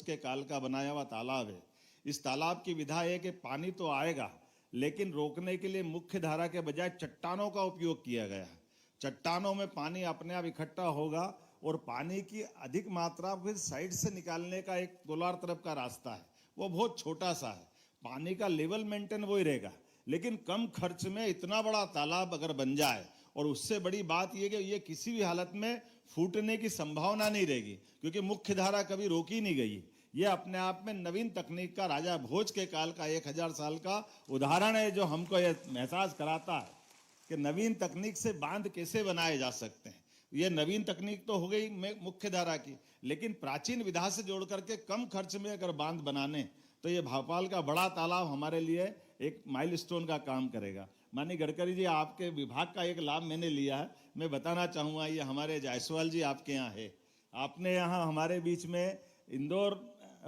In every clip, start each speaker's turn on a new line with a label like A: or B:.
A: के काल का बनाया हुआ तालाब है। इस तालाब की विधा है कि पानी तो आएगा, लेकिन रोकने के लिए मुख्य धारा के बजाय चट्टानों का उपयोग किया गया है। चट्टानों में पानी अपने आप इकट्ठा होगा और पानी की अधिक मात्रा फिर साइड से निकालने का एक गोलार तरफ का रास्ता है, वो बहुत छोटा सा है। पानी का लेवल मेंटेन वही रहेगा, लेकिन कम खर्च में इतना बड़ा तालाब अगर बन जाए, और उससे बड़ी बात यह कि ये किसी भी हालत में फूटने की संभावना नहीं रहेगी, क्योंकि मुख्य धारा कभी रोकी नहीं गई। ये अपने आप में नवीन तकनीक का, राजा भोज के काल का 1000 साल का उदाहरण है, जो हमको यह एहसास कराता है कि नवीन तकनीक से बांध कैसे बनाए जा सकते हैं। ये नवीन तकनीक तो हो गई मुख्य धारा की, लेकिन प्राचीन विधा से जोड़ करके कम खर्च में अगर बांध बनाने, तो ये भोपाल का बड़ा तालाब हमारे लिए एक माइलस्टोन का काम करेगा। माननीय गडकरी जी, आपके विभाग का एक लाभ मैंने लिया है, मैं बताना चाहूँगा। ये हमारे जायसवाल जी आपके यहाँ है, आपने यहाँ हमारे बीच में इंदौर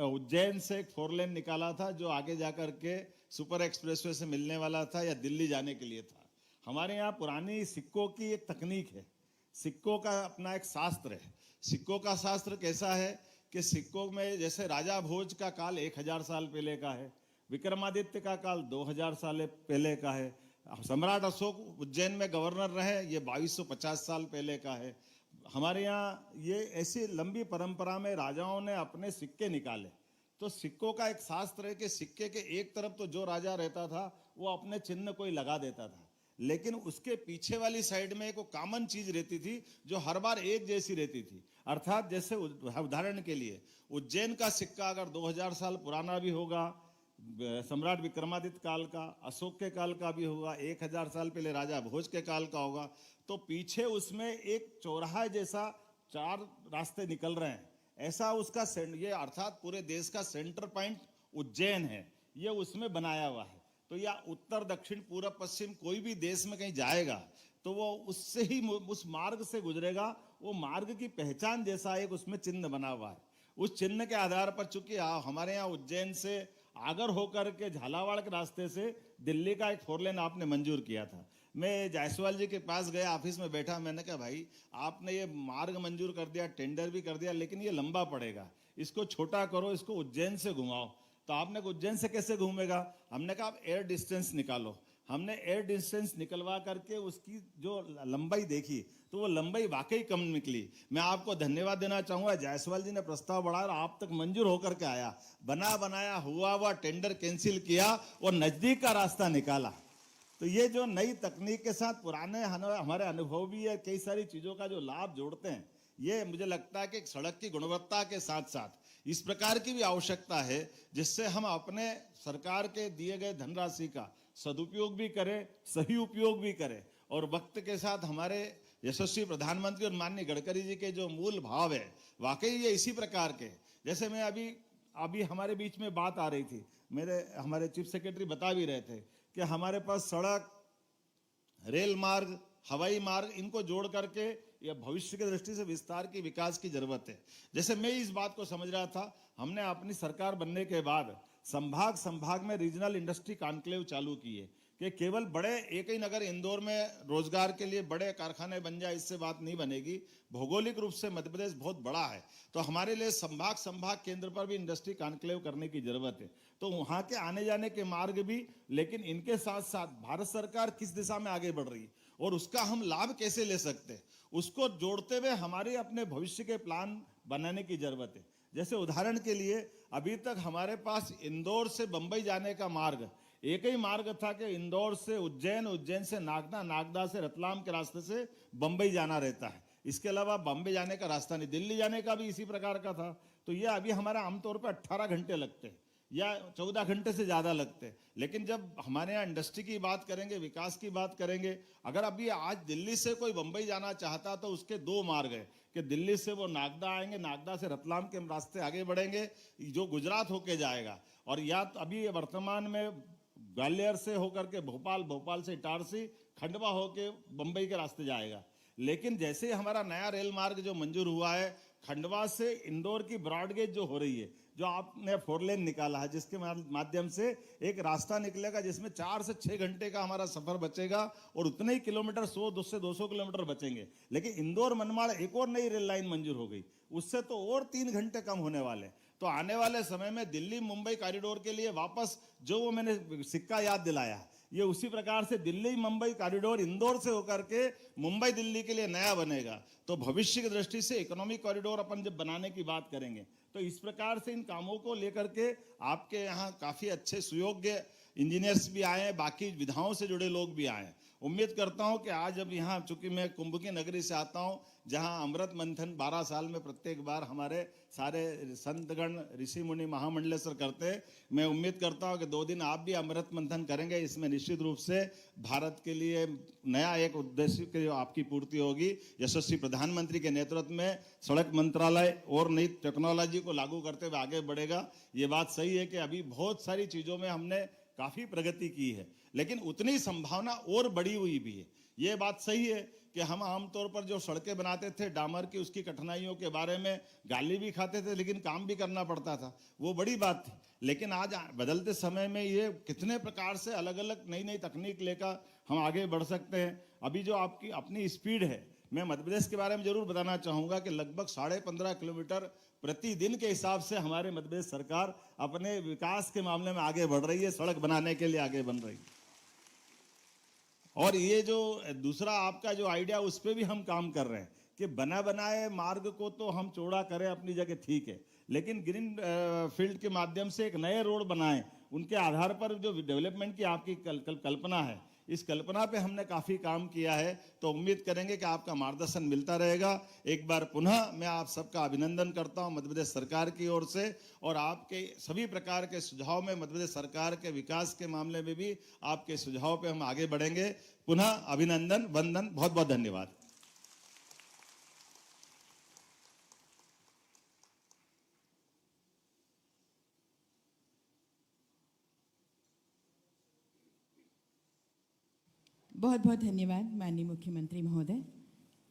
A: उज्जैन से एक 4 लेन निकाला था, जो आगे जाकर के सुपर एक्सप्रेसवे से मिलने वाला था या दिल्ली जाने के लिए था। हमारे यहाँ पुरानी सिक्कों की एक तकनीक है, सिक्कों का अपना एक शास्त्र है। सिक्कों का शास्त्र कैसा है कि सिक्कों में जैसे राजा भोज का काल 1000 साल पहले का है, विक्रमादित्य का काल 2000 साल पहले का है, सम्राट अशोक उज्जैन में गवर्नर रहे, ये 2250 साल पहले का है। हमारे यहाँ ये ऐसी लंबी परंपरा में राजाओं ने अपने सिक्के निकाले। तो सिक्कों का एक शास्त्र है कि सिक्के के एक तरफ तो जो राजा रहता था वो अपने चिन्ह कोई लगा देता था, लेकिन उसके पीछे वाली साइड में एक कॉमन चीज रहती थी जो हर बार एक जैसी रहती थी। अर्थात जैसे उदाहरण के लिए उज्जैन का सिक्का अगर 2000 साल पुराना भी होगा, सम्राट विक्रमादित्य काल का, अशोक के काल का भी होगा, 1000 साल पहले राजा भोज के काल का होगा, तो पीछे उसमें एक चौराहा जैसा 4 रास्ते निकल रहे हैं, ऐसा उसका ये अर्थात पूरे देश का सेंटर पॉइंट उज्जैन है, ये उसमें बनाया हुआ है। तो या उत्तर दक्षिण पूर्व पश्चिम कोई भी देश में कहीं जाएगा तो वो उससे ही उस मार्ग से गुजरेगा, वो मार्ग की पहचान जैसा एक उसमें चिन्ह बना हुआ है। उस चिन्ह के आधार पर चूंकि हमारे यहाँ उज्जैन से आगर होकर के झालावाड़ के रास्ते से दिल्ली का एक 4 लेन आपने मंजूर किया था। मैं जायसवाल जी के पास गया, ऑफिस में बैठा, मैंने कहा भाई आपने ये मार्ग मंजूर कर दिया, टेंडर भी कर दिया, लेकिन ये लंबा पड़ेगा, इसको छोटा करो, इसको उज्जैन से घुमाओ। तो आपने उज्जैन से कैसे घूमेगा? हमने कहा आप एयर डिस्टेंस निकालो। हमने एयर डिस्टेंस निकलवा करके उसकी जो लंबाई देखी तो वो लंबाई वाकई कम निकली। मैं आपको धन्यवाद देना चाहूंगा, जायसवाल जी ने प्रस्ताव बढ़ाया और आप तक मंजूर होकर के आया, बना बनाया हुआ टेंडर कैंसिल किया और नजदीक का रास्ता निकाला। तो ये जो नई तकनीक के साथ पुराने हमारे अनुभव भी है, कई सारी चीजों का जो लाभ जोड़ते हैं, ये मुझे लगता है कि सड़क की गुणवत्ता के साथ साथ इस प्रकार की भी आवश्यकता है जिससे हम अपने सरकार के दिए गए धनराशि का सदुपयोग भी करें, सही उपयोग भी करें, और वक्त के साथ हमारे यशस्वी प्रधानमंत्री और माननीय गडकरी जी के जो मूल भाव है, वाकई ये इसी प्रकार के। जैसे मैं अभी हमारे बीच में बात आ रही थी, हमारे चीफ सेक्रेटरी बता भी रहे थे कि हमारे पास सड़क, रेल मार्ग, हवाई मार्ग, इनको जोड़ करके यह भविष्य की दृष्टि से विस्तार की विकास की जरूरत है। जैसे मैं इस बात को समझ रहा था, हमने अपनी सरकार बनने के बाद संभाग में रीजनल इंडस्ट्री कॉन्क्लेव चालू किए कि केवल बड़े एक ही नगर इंदौर में रोजगार के लिए बड़े कारखाने बन जाए, इससे बात नहीं बनेगी। भौगोलिक रूप से मध्य प्रदेश बहुत बड़ा है, तो हमारे लिए संभाग केंद्र पर भी इंडस्ट्री कॉन्क्लेव करने की जरूरत है। तो वहां के आने जाने के मार्ग भी, लेकिन इनके साथ साथ भारत सरकार किस दिशा में आगे बढ़ रही है और उसका हम लाभ कैसे ले सकते हैं, उसको जोड़ते हुए हमारे अपने भविष्य के प्लान बनाने की जरूरत है। जैसे उदाहरण के लिए अभी तक हमारे पास इंदौर से बंबई जाने का मार्ग एक ही मार्ग था कि इंदौर से उज्जैन, उज्जैन से नागदा, नागदा से रतलाम के रास्ते से बंबई जाना रहता है। इसके अलावा बॉम्बे जाने का रास्ता नहीं, दिल्ली जाने का भी इसी प्रकार का था। तो ये अभी हमारा आमतौर पर 18 घंटे लगते हैं या 14 घंटे से ज्यादा लगते हैं। लेकिन जब हमारे यहाँ इंडस्ट्री की बात करेंगे, विकास की बात करेंगे, अगर अभी आज दिल्ली से कोई बंबई जाना चाहता तो उसके 2 मार्ग है कि दिल्ली से वो नागदा आएंगे, नागदा से रतलाम के रास्ते आगे बढ़ेंगे जो गुजरात होके जाएगा, और या तो अभी वर्तमान में ग्वालियर से होकर के भोपाल, भोपाल से इटारसी, खंडवा होके बंबई के रास्ते जाएगा। लेकिन जैसे ही हमारा नया रेल मार्ग जो मंजूर हुआ है, खंडवा से इंदौर की ब्रॉडगेज जो हो रही है, जो आपने 4 लेन निकाला है, जिसके माध्यम से एक रास्ता निकलेगा जिसमें 4 से 6 घंटे का हमारा सफर बचेगा और उतने ही किलोमीटर 100 से 200 किलोमीटर बचेंगे। लेकिन इंदौर मनमाड़ एक और नई रेल लाइन मंजूर हो गई, उससे तो और 3 घंटे कम होने वाले। तो आने वाले समय में दिल्ली मुंबई कॉरिडोर के लिए वापस जो वो मैंने सिक्का याद दिलाया, ये उसी प्रकार से दिल्ली मुंबई कॉरिडोर इंदौर से होकर के मुंबई दिल्ली के लिए नया बनेगा। तो भविष्य की दृष्टि से इकोनॉमिक कॉरिडोर अपन जब बनाने की बात करेंगे तो इस प्रकार से इन कामों को लेकर के आपके यहाँ काफी अच्छे सुयोग्य इंजीनियर्स भी आए हैं, बाकी विधाओं से जुड़े लोग भी आए हैं। उम्मीद करता हूं कि आज अब यहाँ, चूंकि मैं कुंभ की नगरी से आता हूं जहां अमृत मंथन 12 साल में प्रत्येक बार हमारे सारे संतगण ऋषि मुनि महामंडलेश्वर करते हैं, मैं उम्मीद करता हूं कि 2 दिन आप भी अमृत मंथन करेंगे। इसमें निश्चित रूप से भारत के लिए नया एक उद्देश्य की आपकी पूर्ति होगी। यशस्वी प्रधानमंत्री के नेतृत्व में सड़क मंत्रालय और नई टेक्नोलॉजी को लागू करते हुए आगे बढ़ेगा। ये बात सही है कि अभी बहुत सारी चीजों में हमने काफी प्रगति की है, लेकिन उतनी संभावना और बढ़ी हुई भी है। ये बात सही है कि हम आमतौर पर जो सड़कें बनाते थे डामर की, उसकी कठिनाइयों के बारे में गाली भी खाते थे, लेकिन काम भी करना पड़ता था, वो बड़ी बात थी। लेकिन आज बदलते समय में ये कितने प्रकार से अलग अलग नई नई तकनीक लेकर हम आगे बढ़ सकते हैं। अभी जो आपकी अपनी स्पीड है, मैं मध्य प्रदेश के बारे में जरूर बताना चाहूंगा कि लगभग 15.5 किलोमीटर प्रतिदिन के हिसाब से हमारे मध्य प्रदेश सरकार अपने विकास के मामले में आगे बढ़ रही है, सड़क बनाने के लिए आगे बन रही है। और ये जो दूसरा आपका जो आइडिया, उस पर भी हम काम कर रहे हैं कि बना बनाए मार्ग को तो हम चौड़ा करें अपनी जगह, ठीक है, लेकिन ग्रीन फील्ड के माध्यम से एक नए रोड बनाएं, उनके आधार पर जो डेवलपमेंट की आपकी कल्पना है, इस कल्पना पे हमने काफी काम किया है। तो उम्मीद करेंगे कि आपका मार्गदर्शन मिलता रहेगा। एक बार पुनः मैं आप सबका अभिनंदन करता हूं मध्य प्रदेश सरकार की ओर से, और आपके सभी प्रकार के सुझाव में मध्य प्रदेश सरकार के विकास के मामले में भी आपके सुझाव पे हम आगे बढ़ेंगे। पुनः अभिनंदन, वंदन, बहुत बहुत धन्यवाद।
B: बहुत बहुत धन्यवाद माननीय मुख्यमंत्री महोदय।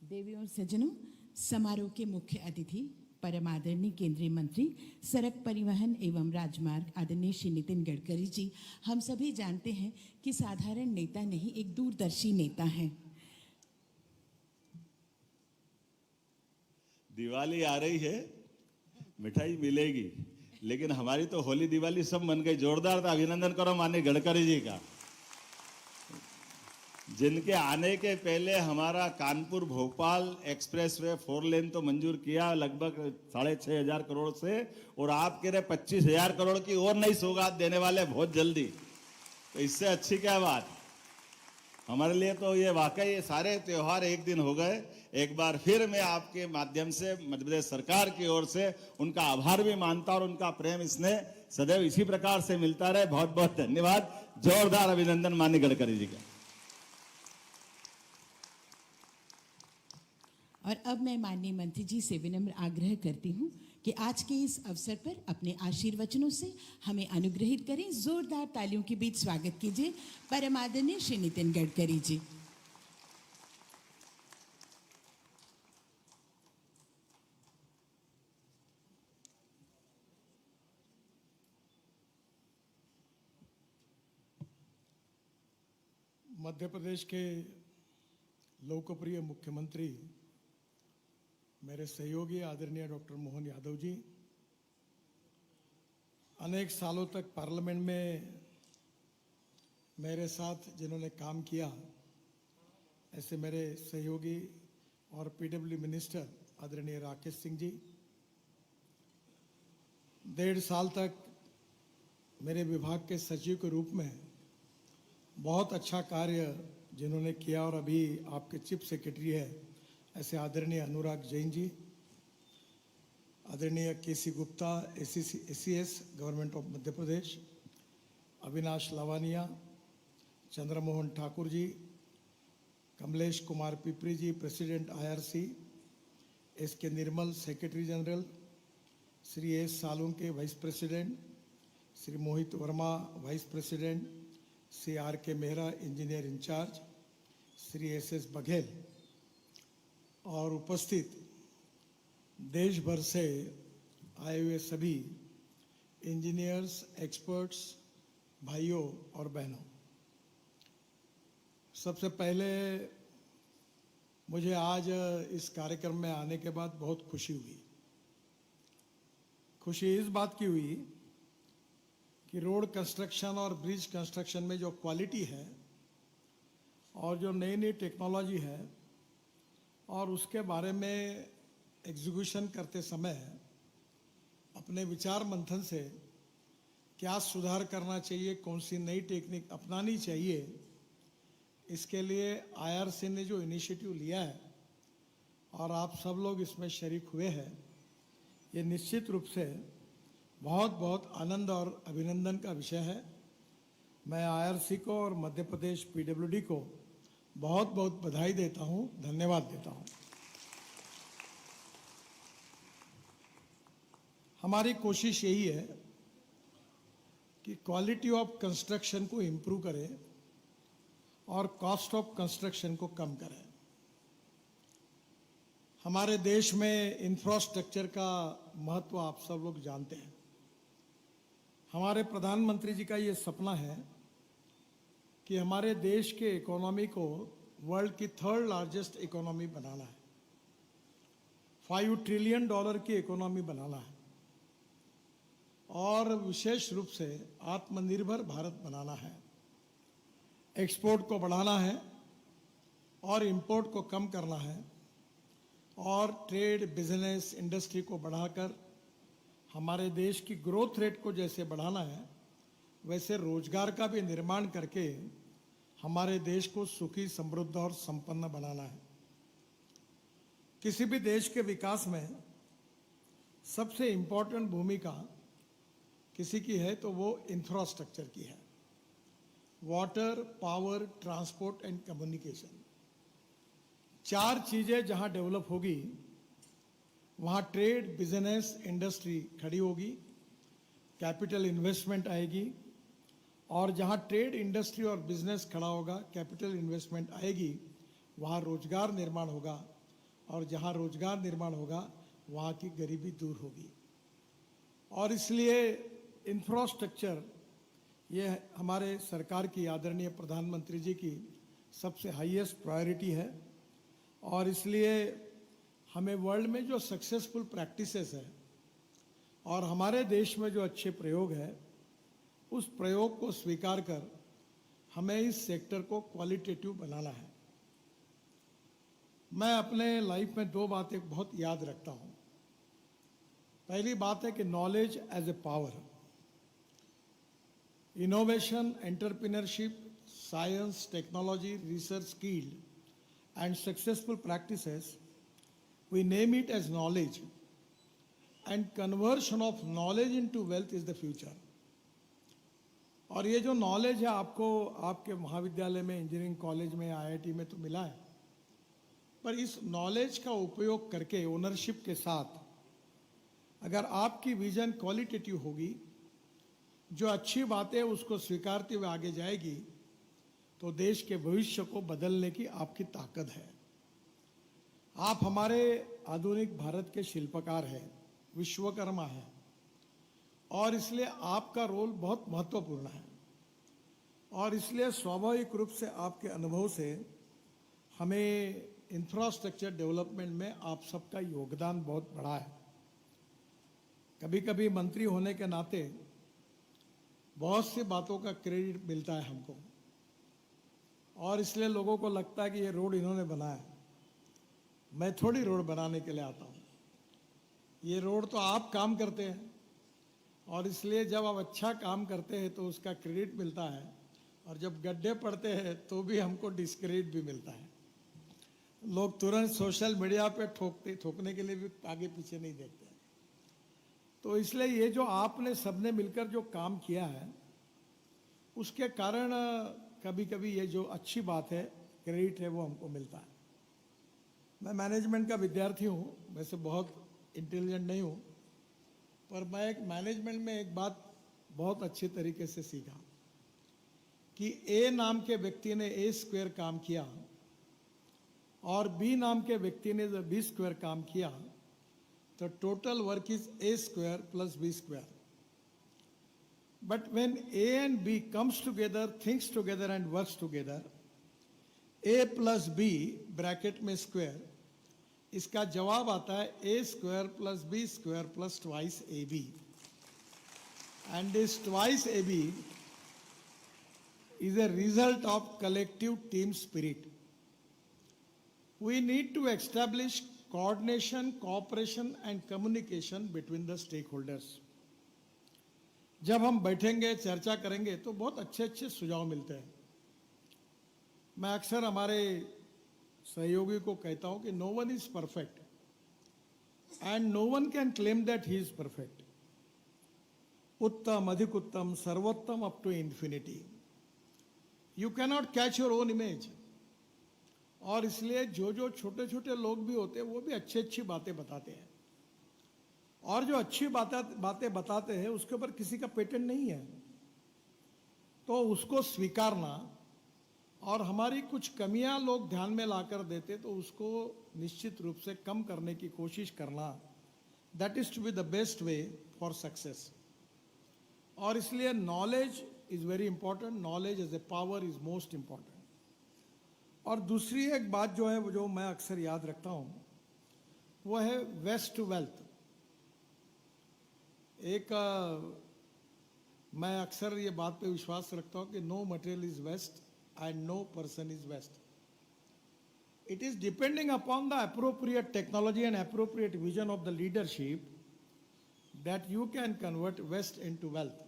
B: देवियों और सज्जनों, समारोह के मुख्य अतिथि परम आदरणीय केंद्रीय मंत्री सड़क परिवहन एवं राजमार्ग आदरणीय श्री नितिन गडकरी जी, हम सभी जानते हैं कि साधारण नेता नहीं, एक दूरदर्शी नेता हैं।
A: दिवाली आ रही है, मिठाई मिलेगी, लेकिन हमारी तो होली दिवाली सब मन गई। जोरदार था अभिनंदन करो माननीय गडकरी जी का, जिनके आने के पहले हमारा कानपुर भोपाल एक्सप्रेसवे 4 लेन तो मंजूर किया लगभग 6,500 करोड़ से, और आप कह रहे 25,000 करोड़ की और नई सौगात देने वाले बहुत जल्दी। तो इससे अच्छी क्या बात हमारे लिए। तो ये वाकई ये सारे त्योहार एक दिन हो गए। एक बार फिर मैं आपके माध्यम से मध्य प्रदेश सरकार की ओर से उनका आभार भी मानता हूं, और उनका प्रेम स्नेह सदैव इसी प्रकार से मिलता रहे। बहुत बहुत धन्यवाद, जोरदार अभिनंदन माननीय गडकरी जी का।
B: और अब मैं माननीय मंत्री जी से विनम्र आग्रह करती हूँ कि आज के इस अवसर पर अपने आशीर्वचनों से हमें अनुग्रहित करें। जोरदार तालियों के बीच स्वागत कीजिए परम आदरणीय श्री नितिन गडकरी जी।
C: मध्य प्रदेश के लोकप्रिय मुख्यमंत्री मेरे सहयोगी आदरणीय डॉक्टर मोहन यादव जी, अनेक सालों तक पार्लियामेंट में मेरे साथ जिन्होंने काम किया, ऐसे मेरे सहयोगी और पीडब्ल्यू मिनिस्टर आदरणीय राकेश सिंह जी, 1.5 साल तक मेरे विभाग के सचिव के रूप में बहुत अच्छा कार्य जिन्होंने किया, और अभी आपके चीफ सेक्रेटरी है ऐसे आदरणीय अनुराग जैन जी, आदरणीय KC Gupta ACS government of Madhya Pradesh, Avinash Lavania, Chandramohan Thakur ji, Kamlesh Kumar Pipri ji president IRC, SK Nirmal secretary general, Shri S Salunke vice president, Shri Mohit Verma vice president, Shri RK Mehra engineer incharge, Shri SS Baghel, और उपस्थित देश भर से आए हुए सभी इंजीनियर्स, एक्सपर्ट्स, भाइयों और बहनों, सबसे पहले मुझे आज इस कार्यक्रम में आने के बाद बहुत खुशी खुशी इस बात की हुई कि रोड कंस्ट्रक्शन और ब्रिज कंस्ट्रक्शन में जो क्वालिटी है और जो नई नई टेक्नोलॉजी है और उसके बारे में एग्जीक्यूशन करते समय अपने विचार मंथन से क्या सुधार करना चाहिए, कौन सी नई टेक्निक अपनानी चाहिए, इसके लिए आईआरसी ने जो इनिशिएटिव लिया है और आप सब लोग इसमें शरीक हुए हैं, ये निश्चित रूप से बहुत बहुत आनंद और अभिनंदन का विषय है। मैं आईआरसी को और मध्य प्रदेश पीडब्ल्यूडी को बहुत बहुत बधाई देता हूं, धन्यवाद देता हूं। हमारी कोशिश यही है कि क्वालिटी ऑफ कंस्ट्रक्शन को इम्प्रूव करें और कॉस्ट ऑफ कंस्ट्रक्शन को कम करें। हमारे देश में इंफ्रास्ट्रक्चर का महत्व आप सब लोग जानते हैं। हमारे प्रधानमंत्री जी का ये सपना है कि हमारे देश के इकोनॉमी को वर्ल्ड की 3rd लार्जेस्ट इकोनॉमी बनाना है, $5 ट्रिलियन की इकोनॉमी बनाना है और विशेष रूप से आत्मनिर्भर भारत बनाना है। एक्सपोर्ट को बढ़ाना है और इंपोर्ट को कम करना है और ट्रेड, बिजनेस, इंडस्ट्री को बढ़ाकर हमारे देश की ग्रोथ रेट को जैसे बढ़ाना है, वैसे रोजगार का भी निर्माण करके हमारे देश को सुखी, समृद्ध और संपन्न बनाना है। किसी भी देश के विकास में सबसे इंपॉर्टेंट भूमिका किसी की है तो वो इंफ्रास्ट्रक्चर की है। Water, power, transport and communication, 4 चीजें जहां डेवलप होगी वहां ट्रेड, बिजनेस, इंडस्ट्री खड़ी होगी, कैपिटल इन्वेस्टमेंट आएगी और जहां ट्रेड, इंडस्ट्री और बिजनेस खड़ा होगा, कैपिटल इन्वेस्टमेंट आएगी, वहां रोजगार निर्माण होगा और जहां रोजगार निर्माण होगा वहां की गरीबी दूर होगी। और इसलिए इंफ्रास्ट्रक्चर ये हमारे सरकार की आदरणीय प्रधानमंत्री जी की सबसे हाईएस्ट प्रायोरिटी है और इसलिए हमें वर्ल्ड में जो सक्सेसफुल प्रैक्टिसेस है और हमारे देश में जो अच्छे प्रयोग है, उस प्रयोग को स्वीकार कर हमें इस सेक्टर को क्वालिटेटिव बनाना है। मैं अपने लाइफ में 2 बातें बहुत याद रखता हूं। पहली बात है कि knowledge as a power, innovation, entrepreneurship, science, technology, research, skill and successful practices, we name it as knowledge, and conversion of knowledge into wealth is the future. और ये जो नॉलेज है आपको आपके महाविद्यालय में, इंजीनियरिंग कॉलेज में, आईआईटी में तो मिला है, पर इस नॉलेज का उपयोग करके ओनरशिप के साथ अगर आपकी विजन क्वालिटेटिव होगी, जो अच्छी बातें उसको स्वीकारते हुए आगे जाएगी, तो देश के भविष्य को बदलने की आपकी ताकत है। आप हमारे आधुनिक भारत के शिल्पकार हैं, विश्वकर्मा हैं और इसलिए आपका रोल बहुत महत्वपूर्ण है और इसलिए स्वाभाविक रूप से आपके अनुभव से हमें इंफ्रास्ट्रक्चर डेवलपमेंट में आप सबका योगदान बहुत बड़ा है। कभी कभी मंत्री होने के नाते बहुत सी बातों का क्रेडिट मिलता है हमको और इसलिए लोगों को लगता है कि ये रोड इन्होंने बनाया। मैं थोड़ी रोड बनाने के लिए आता हूँ, ये रोड तो आप काम करते हैं और इसलिए जब आप अच्छा काम करते हैं तो उसका क्रेडिट मिलता है और जब गड्ढे पड़ते हैं तो भी हमको डिस्क्रेडिट भी मिलता है। लोग तुरंत सोशल मीडिया पे ठोकने के लिए भी आगे पीछे नहीं देखते। तो इसलिए ये जो आपने सबने मिलकर जो काम किया है उसके कारण कभी कभी ये जो अच्छी बात है, क्रेडिट है, वो हमको मिलता है। मैं मैनेजमेंट का विद्यार्थी हूँ, वैसे बहुत इंटेलिजेंट नहीं हूँ, पर मैं एक मैनेजमेंट में एक बात बहुत अच्छे तरीके से सीखा कि ए नाम के व्यक्ति ने A² काम किया और बी नाम के व्यक्ति ने जब B² काम किया तो total work is A² + B²। But when A and B comes together, thinks together and works together, A plus B bracket में स्क्वायर, इसका जवाब आता है A² + B² + 2 AB। and this twice AB is a result of collective team spirit. We need to establish coordination, cooperation and communication between the stakeholders. जब हम बैठेंगे चर्चा करेंगे तो बहुत अच्छे अच्छे सुझाव मिलते हैं. मैं अक्सर हमारे सहयोगी को कहता हूं कि no one is perfect and no one can claim that he is perfect. उत्तम, अधिक उत्तम, सर्वोत्तम up to infinity. You cannot catch your own image. और इसलिए जो जो छोटे छोटे लोग भी होते हैं वो भी अच्छी अच्छी बातें बताते हैं. और जो अच्छी बातें बताते हैं उसके ऊपर किसी का पेटेंट नहीं है, तो उसको स्वीकारना और हमारी कुछ कमियां लोग ध्यान में लाकर देते तो उसको निश्चित रूप से कम करने की कोशिश करना, that is to be the best way for success. और इसलिए knowledge is very important. Knowledge as a power is most important. और दूसरी एक बात जो है वो जो मैं अक्सर याद रखता हूं वो है वेस्ट टू वेल्थ. मैं अक्सर ये बात पे विश्वास रखता हूं कि no material is waste and no person is waste. It is depending upon the appropriate technology and appropriate vision of the leadership that you can convert waste into wealth.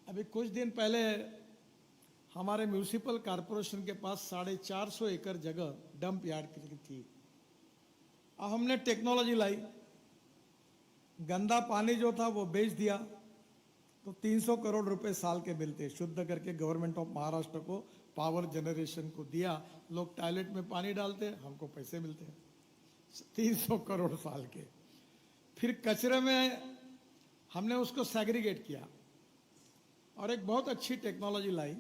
C: अभी कुछ दिन पहले हमारे म्यूनिसिपल कॉरपोरेशन के पास 450 एकड़ जगह dump yard की थी. अब हमने टेक्नोलॉजी लाई, गंदा पानी जो था वो बेच दिया तो 300 करोड़ रुपए साल के मिलते, शुद्ध करके गवर्नमेंट ऑफ महाराष्ट्र को पावर जनरेशन को दिया. लोग टॉयलेट में पानी डालते, हमको पैसे मिलते हैं 300 करोड़ साल के. फिर कचरे में हमने उसको सेग्रीगेट किया और एक बहुत अच्छी टेक्नोलॉजी लाई.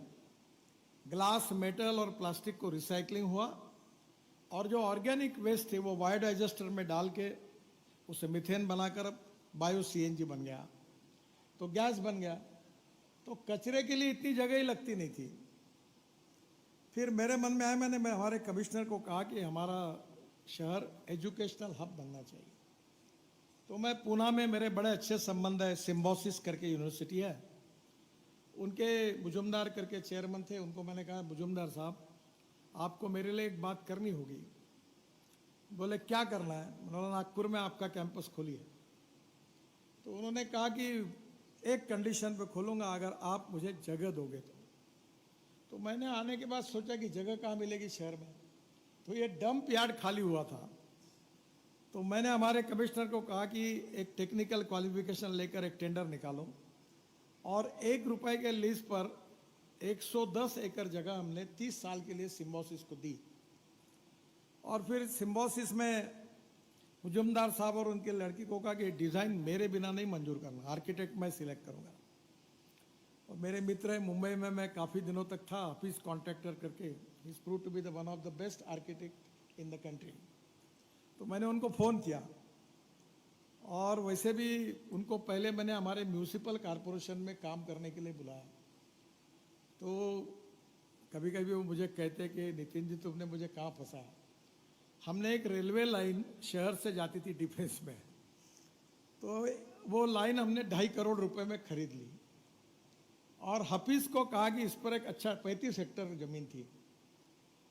C: ग्लास, मेटल और प्लास्टिक को रिसाइकलिंग हुआ और जो ऑर्गेनिक वेस्ट थे वो बायोडाइजेस्टर में डाल के उसे मीथेन बनाकर बायो सीएनजी बन गया, तो गैस बन गया. तो कचरे के लिए इतनी जगह ही लगती नहीं थी. फिर मेरे मन में आया, मैंने हमारे कमिश्नर को कहा कि हमारा शहर एजुकेशनल हब बनना चाहिए. तो मैं पूना में मेरे बड़े अच्छे संबंध है, सिम्बोसिस करके यूनिवर्सिटी है, उनके मुजुमदार करके चेयरमैन थे. उनको मैंने कहा, मुजुमदार साहब आपको मेरे लिए एक बात करनी होगी. बोले क्या करना है? उन्होंने नागपुर में आपका कैंपस खोलिए. तो उन्होंने कहा कि एक कंडीशन पे खोलूंगा, अगर आप मुझे जगह दोगे तो मैंने आने के बाद सोचा कि जगह कहाँ मिलेगी शहर में. तो ये डंप यार्ड खाली हुआ था. तो मैंने हमारे कमिश्नर को कहा कि एक टेक्निकल क्वालिफिकेशन लेकर एक टेंडर निकालो और ₹1 के लीज पर 110 एकड़ जगह हमने 30 साल के लिए सिम्बोसिस को दी. और फिर सिम्बोसिस में मुजुमदार साहब और उनके लड़की को कहा कि डिज़ाइन मेरे बिना नहीं मंजूर करना, आर्किटेक्ट मैं सिलेक्ट करूंगा. और मेरे मित्र है मुंबई में, मैं काफ़ी दिनों तक था ऑफिस कॉन्ट्रैक्टर करके. He is prove to be the one of the best architect in the country. तो मैंने उनको फ़ोन किया और वैसे भी उनको पहले मैंने हमारे म्यूनिसिपल कॉरपोरेशन में काम करने के लिए बुलाया. तो कभी कभी वो मुझे कहते कि नितिन जी तुमने मुझे कहाँ फंसाया. हमने एक रेलवे लाइन शहर से जाती थी डिफेंस में, तो वो लाइन हमने 2.5 करोड़ रुपए में खरीद ली और हफीज को कहा कि इस पर एक अच्छा 35 हेक्टेयर जमीन थी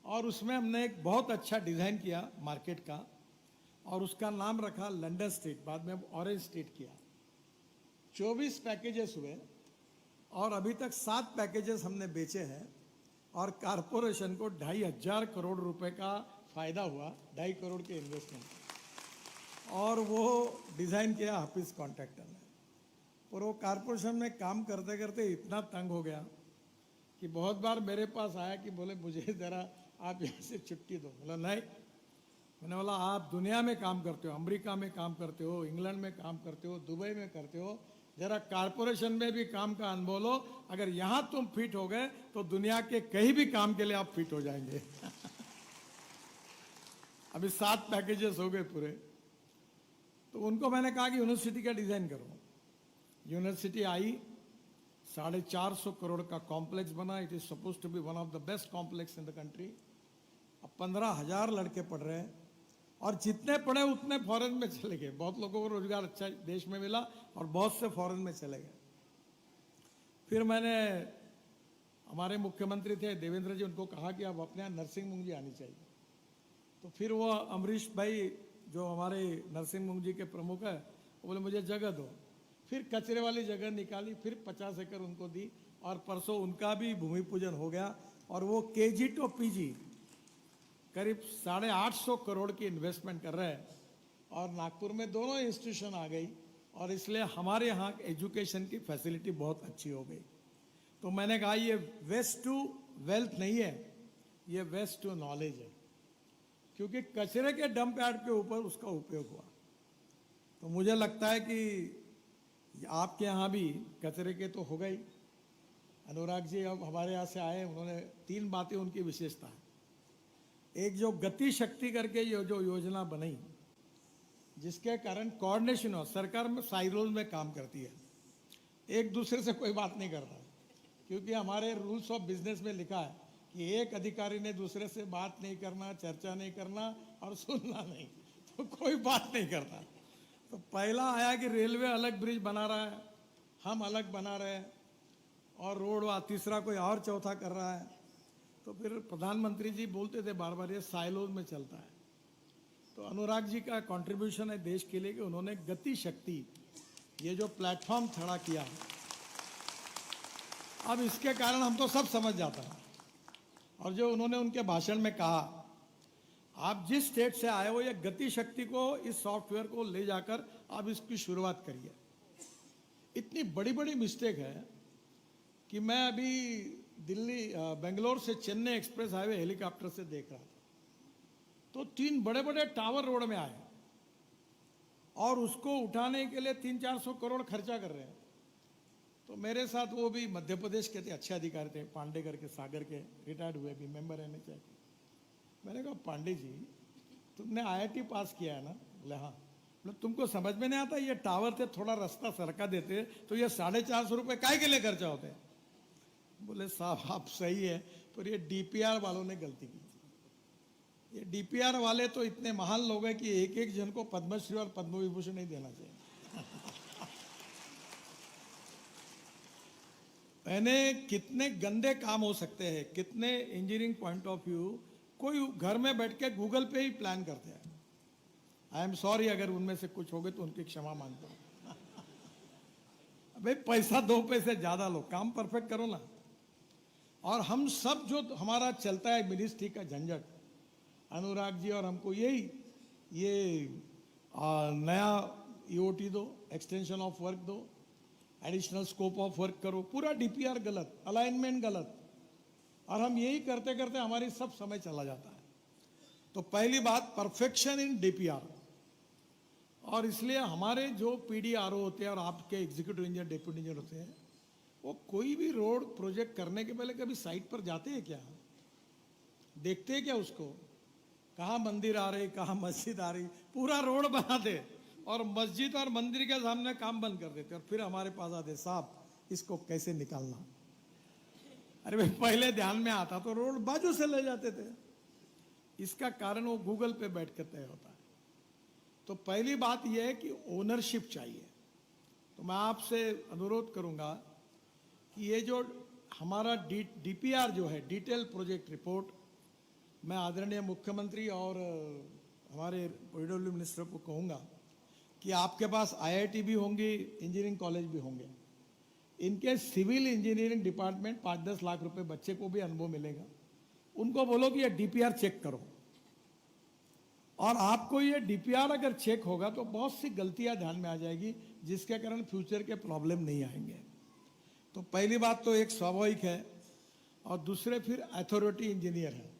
C: और उसमें हमने एक बहुत अच्छा डिजाइन किया मार्केट का और उसका नाम रखा लंदन स्ट्रीट. बाद में अब ऑरेंज स्ट्रीट किया. 24 पैकेजेस हुए और अभी तक 7 पैकेजेस हमने बेचे हैं और कारपोरेशन को 2,500 करोड़ रुपए का फायदा हुआ. 2.5 करोड़ के इन्वेस्टमेंट और वो डिज़ाइन किया हाफिज कॉन्ट्रैक्टर ने. और वो कारपोरेशन में काम करते करते इतना तंग हो गया कि बहुत बार मेरे पास आया कि बोले मुझे ज़रा आप यहाँ से छुट्टी दो. बोला नहीं. मैंने बोला आप दुनिया में काम करते हो, अमेरिका में काम करते हो, इंग्लैंड में काम करते हो, दुबई में करते हो, जरा कारपोरेशन में भी काम का अनुभव लो. अगर यहाँ तुम फिट हो गए तो दुनिया के कहीं भी काम के लिए आप फिट हो जाएंगे. अभी 7 पैकेजेस हो गए पूरे. तो उनको मैंने कहा कि यूनिवर्सिटी का डिजाइन करो. यूनिवर्सिटी आई, 450 करोड़ का कॉम्प्लेक्स बना. It is suppose to be one of the best complex in the country. अब 15,000 लड़के पढ़ रहे हैं और जितने पढ़े उतने फॉरेन में चले गए. बहुत लोगों को रोजगार अच्छा देश में मिला और बहुत से फॉरेन में चले गए. फिर मैंने हमारे मुख्यमंत्री थे देवेंद्र जी, उनको कहा कि अब अपने यहाँ नरसिंह मुंजी आनी चाहिए। तो फिर वो अमरीश भाई जो हमारे नरसिंह मुंजी के प्रमुख है, वो बोले मुझे जगह दो। फिर कचरे वाली जगह निकाली, फिर 50 एकड़ उनको दी, और परसों उनका भी भूमि पूजन हो गया। और वो केजी टू पीजी करीब 850 करोड़ की इन्वेस्टमेंट कर रहे हैं, और नागपुर में दोनों इंस्टीट्यूशन आ गई, और इसलिए हमारे यहाँ एजुकेशन की फैसिलिटी बहुत अच्छी हो गई। तो मैंने कहा ये वेस्ट टू वेल्थ नहीं है, ये वेस्ट टू नॉलेज है, क्योंकि कचरे के डंप यार्ड के ऊपर उसका उपयोग हुआ। तो मुझे लगता है कि आपके यहाँ भी कचरे के तो हो गई। अनुराग जी अब हमारे यहाँ से आए, उन्होंने 3 बातें उनकी विशेषता है। एक जो गति शक्ति करके ये जो योजना बनी, जिसके कारण कोऑर्डिनेशन हो, सरकार में साइलोज में काम करती है, एक दूसरे से कोई बात नहीं करता, क्योंकि हमारे रूल्स ऑफ बिजनेस में लिखा है कि एक अधिकारी ने दूसरे से बात नहीं करना, चर्चा नहीं करना और सुनना नहीं, तो कोई बात नहीं करता। तो पहला आया कि रेलवे अलग ब्रिज बना रहा है, हम अलग बना रहे हैं, और रोड, तीसरा कोई और चौथा कर रहा है। तो फिर प्रधानमंत्री जी बोलते थे बार बार ये साइलोज में चलता है। तो अनुराग जी का कंट्रीब्यूशन है देश के लिए कि उन्होंने गति शक्ति, ये जो प्लेटफॉर्म खड़ा किया, अब इसके कारण हम तो सब समझ जाता है। और जो उन्होंने उनके भाषण में कहा, आप जिस स्टेट से आए हो, ये गति शक्ति को, इस सॉफ्टवेयर को ले जाकर आप इसकी शुरुआत करिए। इतनी बड़ी बड़ी मिस्टेक है कि मैं अभी दिल्ली बेंगलोर से चेन्नई एक्सप्रेस हाईवे हेलीकॉप्टर से देख रहा था, तो 3 बड़े बड़े टावर रोड में आए, और उसको उठाने के लिए 300-400 करोड़ खर्चा कर रहे हैं। तो मेरे साथ वो भी मध्य प्रदेश के थे, अच्छे अधिकारी थे, पांडे करके, सागर के, रिटायर्ड हुए, भी मेंबर है NHI। मैंने कहा पांडे जी, तुमने IIT पास किया है ना? बोले हाँ। बोले तुमको समझ में नहीं आता, ये टावर थे, थोड़ा रास्ता सरका देते तो ये 450 रुपये काय के लिए खर्चा होते हैं? बोले साहब आप सही है, पर ये DPR वालों ने गलती की। ये DPR वाले तो इतने महान लोग हैं कि एक एक जन को पद्मश्री और पद्म विभूषण नहीं देना चाहिए। मैंने कितने गंदे काम हो सकते हैं, कितने इंजीनियरिंग पॉइंट ऑफ व्यू, कोई घर में बैठ के गूगल पे ही प्लान करते हैं। आई एम सॉरी अगर उनमें से कुछ हो गए तो उनकी क्षमा मांगता हूं। भाई पैसा 2 पैसे ज्यादा लो, काम परफेक्ट करो ना। और हम सब जो हमारा चलता है मिनिस्ट्री का झंझट, अनुराग जी और हमको यही ये नया EOT दो, एक्सटेंशन ऑफ वर्क दो, एडिशनल स्कोप ऑफ वर्क करो, पूरा DPR गलत, अलाइनमेंट गलत, और हम यही करते करते हमारी सब समय चला जाता है। तो पहली बात परफेक्शन इन DPR, और इसलिए हमारे जो PDRO होते हैं और आपके एग्जीक्यूटिव इंजीनियर, डेप्यूटी इंजीनियर होते हैं, वो कोई भी रोड प्रोजेक्ट करने के पहले कभी साइट पर जाते हैं क्या? देखते हैं क्या उसको? कहाँ मंदिर आ रही, कहाँ मस्जिद आ रही, पूरा रोड बना दे और मस्जिद और मंदिर के सामने काम बंद कर देते, और फिर हमारे पास आते, साहब इसको कैसे निकालना? अरे भाई पहले ध्यान में आता तो रोड बाजू से ले जाते थे। इसका कारण वो गूगल पे बैठ कर तय होता है। तो पहली बात यह है कि ओनरशिप चाहिए। तो मैं आपसे अनुरोध करूंगा कि ये जो हमारा DPR जो है, डिटेल प्रोजेक्ट रिपोर्ट, मैं आदरणीय मुख्यमंत्री और हमारे PWD मिनिस्टर को कहूँगा कि आपके पास IIT भी होंगी, इंजीनियरिंग कॉलेज भी होंगे, इनके सिविल इंजीनियरिंग डिपार्टमेंट 5-10 लाख रुपए बच्चे को भी अनुभव मिलेगा। उनको बोलो कि ये DPR चेक करो, और आपको ये DPR अगर चेक होगा तो बहुत सी गलतियां ध्यान में आ जाएगी, जिसके कारण फ्यूचर के प्रॉब्लम नहीं आएंगे। तो पहली बात तो एक स्वाभाविक है, और दूसरे फिर अथॉरिटी इंजीनियर है।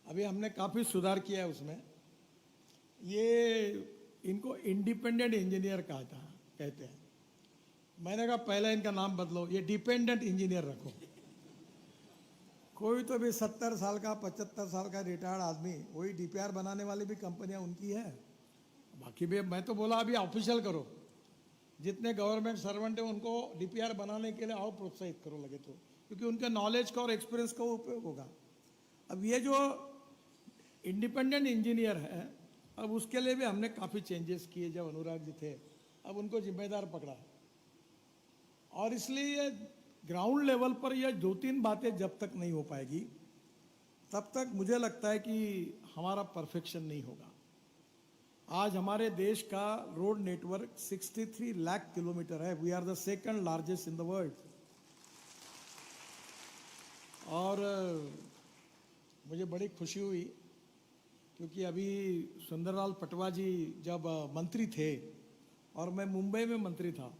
C: अभी हमने काफ़ी सुधार किया है उसमें। ये इनको इंडिपेंडेंट इंजीनियर कहते हैं। मैंने कहा पहले इनका नाम बदलो, ये डिपेंडेंट इंजीनियर रखो। कोई तो भी 70 साल का, 75 साल का रिटायर्ड आदमी, वही DPR बनाने वाली भी कंपनियां उनकी है। बाकी भी मैं तो बोला अभी ऑफिशियल करो, जितने गवर्नमेंट सर्वेंट है उनको DPR बनाने के लिए और प्रोत्साहित करो लगे तो, क्योंकि उनके नॉलेज का और एक्सपीरियंस का उपयोग होगा। अब ये जो इंडिपेंडेंट इंजीनियर है, अब उसके लिए भी हमने काफ़ी चेंजेस किए। जब अनुराग जी थे, अब उनको जिम्मेदार पकड़ा, और इसलिए ये ग्राउंड लेवल पर ये 2-3 बातें जब तक नहीं हो पाएगी तब तक मुझे लगता है कि हमारा परफेक्शन नहीं होगा। आज हमारे देश का रोड नेटवर्क 63 लाख किलोमीटर है। We are the second largest in the world. और मुझे बड़ी खुशी हुई क्योंकि अभी सुंदरलाल पटवा जी जब मंत्री थे और मैं मुंबई में मंत्री था,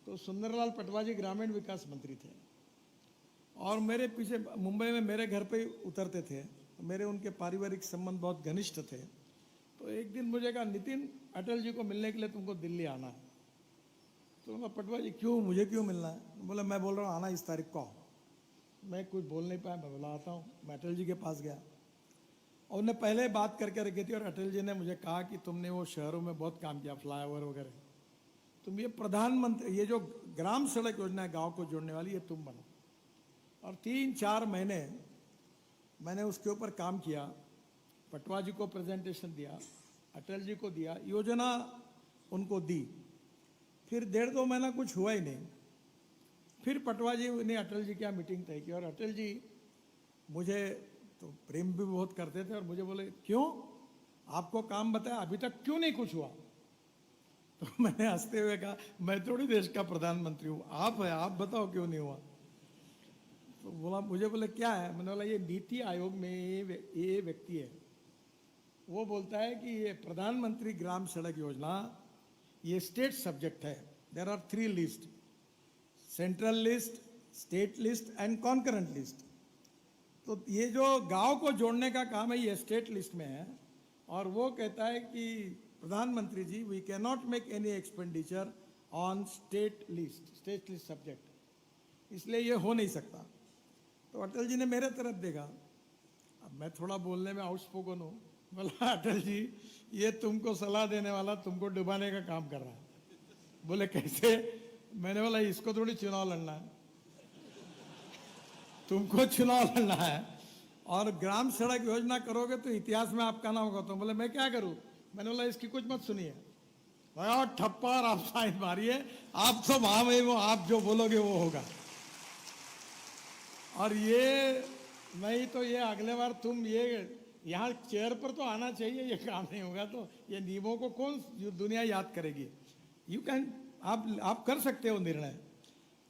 C: तो सुंदरलाल पटवा जी ग्रामीण विकास मंत्री थे और मेरे पीछे मुंबई में मेरे घर पे ही उतरते थे। मेरे उनके पारिवारिक संबंध बहुत घनिष्ठ थे। तो एक दिन मुझे कहा, नितिन, अटल जी को मिलने के लिए तुमको दिल्ली आना है। तो मैं, पटवा जी क्यों, मुझे क्यों मिलना है? बोला, मैं बोल रहा हूँ आना इस तारीख को आओ। मैं कुछ बोल नहीं पाया। मैं बोला आता हूँ। मैं अटल जी के पास गया और उन्हें पहले बात करके रखी थी और अटल जी ने मुझे कहा कि तुमने वो शहरों में बहुत काम किया, फ्लाईओवर वगैरह, तुम ये प्रधानमंत्री, ये जो ग्राम सड़क योजना है गांव को जोड़ने वाली, ये तुम बनो। और 3-4 महीने मैंने उसके ऊपर काम किया। पटवा जी को प्रेजेंटेशन दिया, अटल जी को दिया, योजना उनको दी। फिर 1.5-2 महीना कुछ हुआ ही नहीं। फिर पटवा जी ने अटल जी की मीटिंग तय की और अटल जी मुझे तो प्रेम भी बहुत करते थे और मुझे बोले, क्यों, आपको काम बताया, अभी तक क्यों नहीं कुछ हुआ? तो मैंने हंसते हुए कहा, मैं थोड़ी देश का प्रधानमंत्री हूँ, आप है, आप बताओ क्यों नहीं हुआ। तो बोला, मुझे बोले क्या है? मैंने बोला, ये नीति आयोग में ये व्यक्ति है, वो बोलता है कि ये प्रधानमंत्री ग्राम सड़क योजना ये स्टेट सब्जेक्ट है। There are 3 list, central list, state list and concurrent list. तो ये जो गांव को जोड़ने का काम है ये स्टेट लिस्ट में है और वो कहता है कि प्रधानमंत्री ji, we can not make any expenditure on state list subject, इसलिए ये हो नहीं सकता। तो अटल जी ने मेरे तरफ देखा। अब मैं थोड़ा बोलने में आउटस्पोकन हूँ। बोला, अटल जी, ये तुमको सलाह देने वाला तुमको डुबाने का काम कर रहा है। बोले, कैसे? मैंने बोला, इसको थोड़ी चुनाव लड़ना है, तुमको चुनाव लड़ना है और ग्राम सड़क योजना करोगे तो इतिहास में आपका नाम होगा। तो बोले, मैं क्या करूं? मैंने बोला, इसकी कुछ मत सुनिए, ठप्पा और आप साइन मारिए, आप तो महामहिम हो, आप जो बोलोगे वो होगा। और ये नहीं तो ये अगले बार तुम ये यहाँ चेयर पर तो आना चाहिए, ये काम नहीं होगा तो ये नियमों को कौन दुनिया याद करेगी? यू कैन, आप कर सकते हो निर्णय।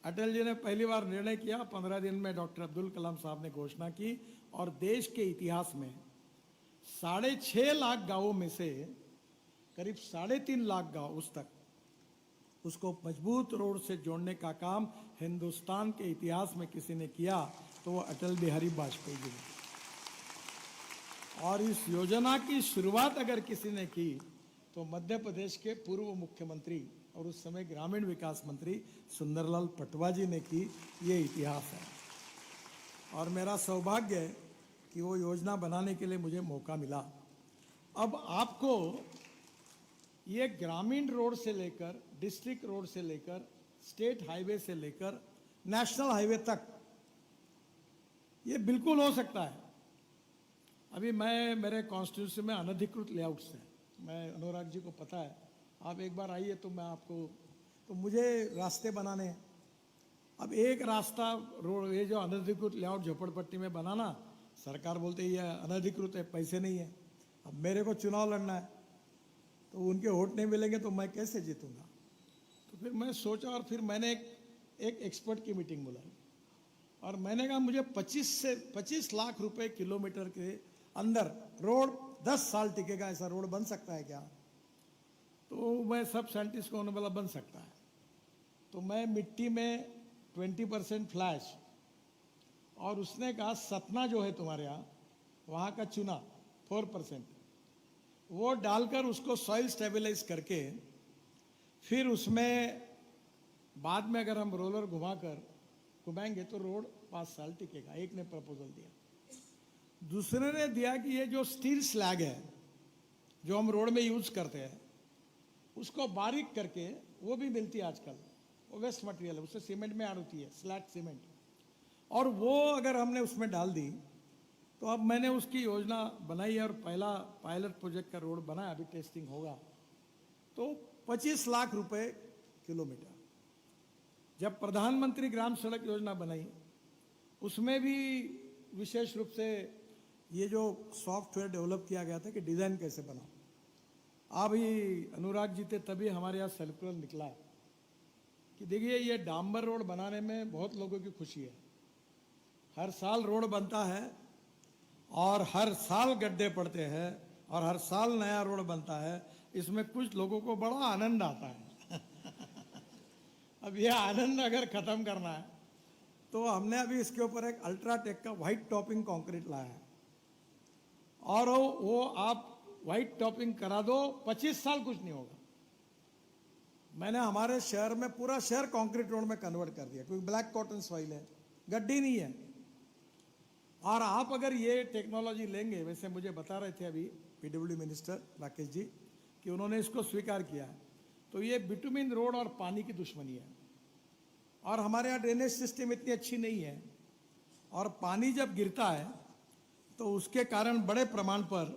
C: अटल जी ने पहली बार निर्णय किया, 15 दिन में डॉक्टर अब्दुल कलाम साहब ने घोषणा की और देश के इतिहास में 6.5 लाख गांवों में से करीब 3.5 लाख गांव उस तक उसको मजबूत रोड से जोड़ने का काम हिंदुस्तान के इतिहास में किसी ने किया तो वो अटल बिहारी वाजपेयी जी ने। और इस योजना की शुरुआत अगर किसी ने की तो मध्य प्रदेश के पूर्व मुख्यमंत्री और उस समय ग्रामीण विकास मंत्री सुंदरलाल पटवा जी ने की। ये इतिहास है और मेरा सौभाग्य है कि वो योजना बनाने के लिए मुझे मौका मिला। अब आपको ये ग्रामीण रोड से लेकर, डिस्ट्रिक्ट रोड से लेकर, स्टेट हाईवे से लेकर नेशनल हाईवे तक ये बिल्कुल हो सकता है। अभी मैं, मेरे कॉन्स्टिट्यूंसी में अनधिकृत लेआउट्स हैं, मैं, अनुराग जी को पता है, आप एक बार आइए तो मैं आपको, तो मुझे रास्ते बनाने हैं। अब एक रास्ता रोड, ये जो अनधिकृत लेआउट झोपड़पट्टी में बनाना, सरकार बोलते ये अनधिकृत है, पैसे नहीं है। अब मेरे को चुनाव लड़ना है तो उनके वोट नहीं मिलेंगे तो मैं कैसे जीतूंगा? तो फिर मैं सोचा और फिर मैंने एक एक्सपर्ट की मीटिंग बुलाई और मैंने कहा, मुझे 25 लाख रुपए किलोमीटर के अंदर रोड 10 साल टिकेगा, ऐसा रोड बन सकता है क्या? तो मैं सब साइंटिस्ट को उन्होंने बोला बन सकता है। तो मैं मिट्टी में 20% फ्लैश और उसने कहा सतना जो है तुम्हारे यहाँ, वहाँ का चूना 4%, वो डालकर उसको सॉइल स्टेबलाइज करके फिर उसमें बाद में अगर हम रोलर घुमाएंगे तो रोड 5 साल टिकेगा। एक ने प्रपोजल दिया। दूसरे ने दिया कि ये जो स्टील स्लैग है जो हम रोड में यूज करते हैं उसको बारीक करके, वो भी मिलती है आजकल, वो वेस्ट मटेरियल है, उससे सीमेंट में ऐड होती है, स्लैग सीमेंट, और वो अगर हमने उसमें डाल दी तो अब मैंने उसकी योजना बनाई और पहला पायलट प्रोजेक्ट का रोड बना, अभी टेस्टिंग होगा। तो 25 लाख रुपए किलोमीटर जब प्रधानमंत्री ग्राम सड़क योजना बनाई उसमें भी विशेष रूप से ये जो सॉफ्टवेयर डेवलप किया गया था कि डिज़ाइन कैसे बनाओ। अभी अनुराग जी थे तभी हमारे यहाँ सर्कुलर निकला है कि देखिए ये डांबर रोड बनाने में बहुत लोगों की खुशी है। हर साल रोड बनता है और हर साल गड्ढे पड़ते हैं और हर साल नया रोड बनता है, इसमें कुछ लोगों को बड़ा आनंद आता है। अब यह आनंद अगर खत्म करना है तो हमने अभी इसके ऊपर एक अल्ट्राटेक का व्हाइट टॉपिंग कंक्रीट लाया है और वो आप व्हाइट टॉपिंग करा दो 25 साल कुछ नहीं होगा। मैंने हमारे शहर में पूरा शहर कंक्रीट रोड में कन्वर्ट कर दिया क्योंकि ब्लैक कॉटन सॉइल है, गड्ढी नहीं है। और आप अगर ये टेक्नोलॉजी लेंगे, वैसे मुझे बता रहे थे अभी पीडब्ल्यू मिनिस्टर राकेश जी कि उन्होंने इसको स्वीकार किया है, तो ये बिटुमिन रोड और पानी की दुश्मनी है। और हमारे यहाँ ड्रेनेज सिस्टम इतनी अच्छी नहीं है और पानी जब गिरता है तो उसके कारण बड़े प्रमाण पर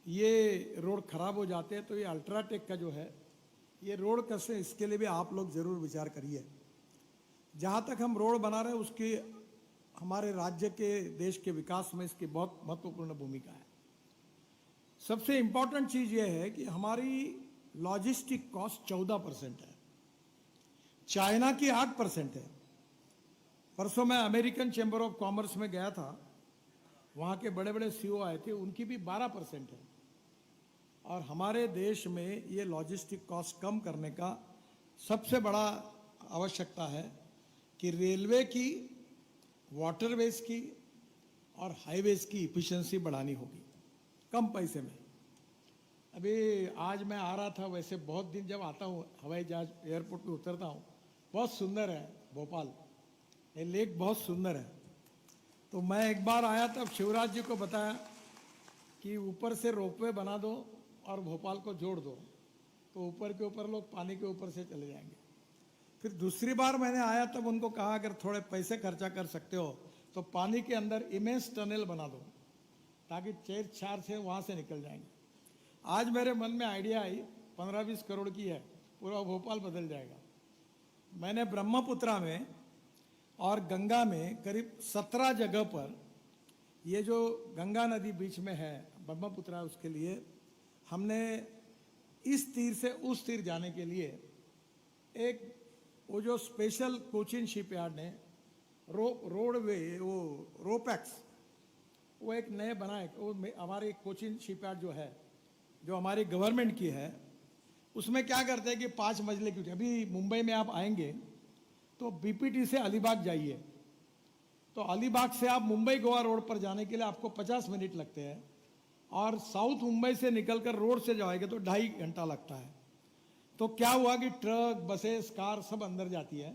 C: ये रोड खराब हो जाते हैं। तो ये अल्ट्राटेक का जो है ये रोड कैसे, इसके लिए भी आप लोग ज़रूर विचार करिए। जहाँ तक हम रोड बना रहे हैं उसकी हमारे राज्य के देश के विकास में इसकी बहुत महत्वपूर्ण भूमिका है। सबसे इम्पॉर्टेंट चीज़ ये है कि हमारी लॉजिस्टिक कॉस्ट 14% है, चाइना की 8% है। परसों मैं अमेरिकन चैम्बर ऑफ कॉमर्स में गया था, वहाँ के बड़े बड़े सीईओ आए थे, उनकी भी 12% है। और हमारे देश में ये लॉजिस्टिक कॉस्ट कम करने का सबसे बड़ा आवश्यकता है कि रेलवे की, वाटरवेज की और हाईवेज की इफिशिएंसी बढ़ानी होगी कम पैसे में। अभी आज मैं आ रहा था, वैसे बहुत दिन जब आता हूँ हवाई जहाज एयरपोर्ट पे उतरता हूँ, बहुत सुंदर है भोपाल, ये लेक बहुत सुंदर है। तो मैं एक बार आया तब शिवराज जी को बताया कि ऊपर से रोपवे बना दो और भोपाल को जोड़ दो, तो ऊपर के ऊपर लोग पानी के ऊपर से चले जाएंगे। फिर दूसरी बार मैंने आया तब उनको कहा अगर थोड़े पैसे खर्चा कर सकते हो तो पानी के अंदर इमेंस टनल बना दो ताकि चेर चार से वहाँ से निकल जाएंगे। आज मेरे मन में आइडिया आई, 15-20 करोड़ की है, पूरा भोपाल बदल जाएगा। मैंने ब्रह्मपुत्रा में और गंगा में करीब 17 जगह पर, ये जो गंगा नदी बीच में है ब्रह्मपुत्रा, उसके लिए हमने इस तीर से उस तीर जाने के लिए एक वो जो स्पेशल कोचिन शिपयार्ड ने रोडवे वो रोपैक्स वो एक नए बनाए, वो हमारे कोचिन शिपयार्ड जो है जो हमारी गवर्नमेंट की है, उसमें क्या करते हैं कि 5 मंजिले की, अभी मुंबई में आप आएंगे तो बीपीटी से अलीबाग जाइए, तो अलीबाग से आप मुंबई गोवा रोड पर जाने के लिए आपको 50 मिनट लगते हैं और साउथ मुंबई से निकलकर रोड से जाएंगे तो 2.5 घंटा लगता है। तो क्या हुआ कि ट्रक, बसेस, कार सब अंदर जाती है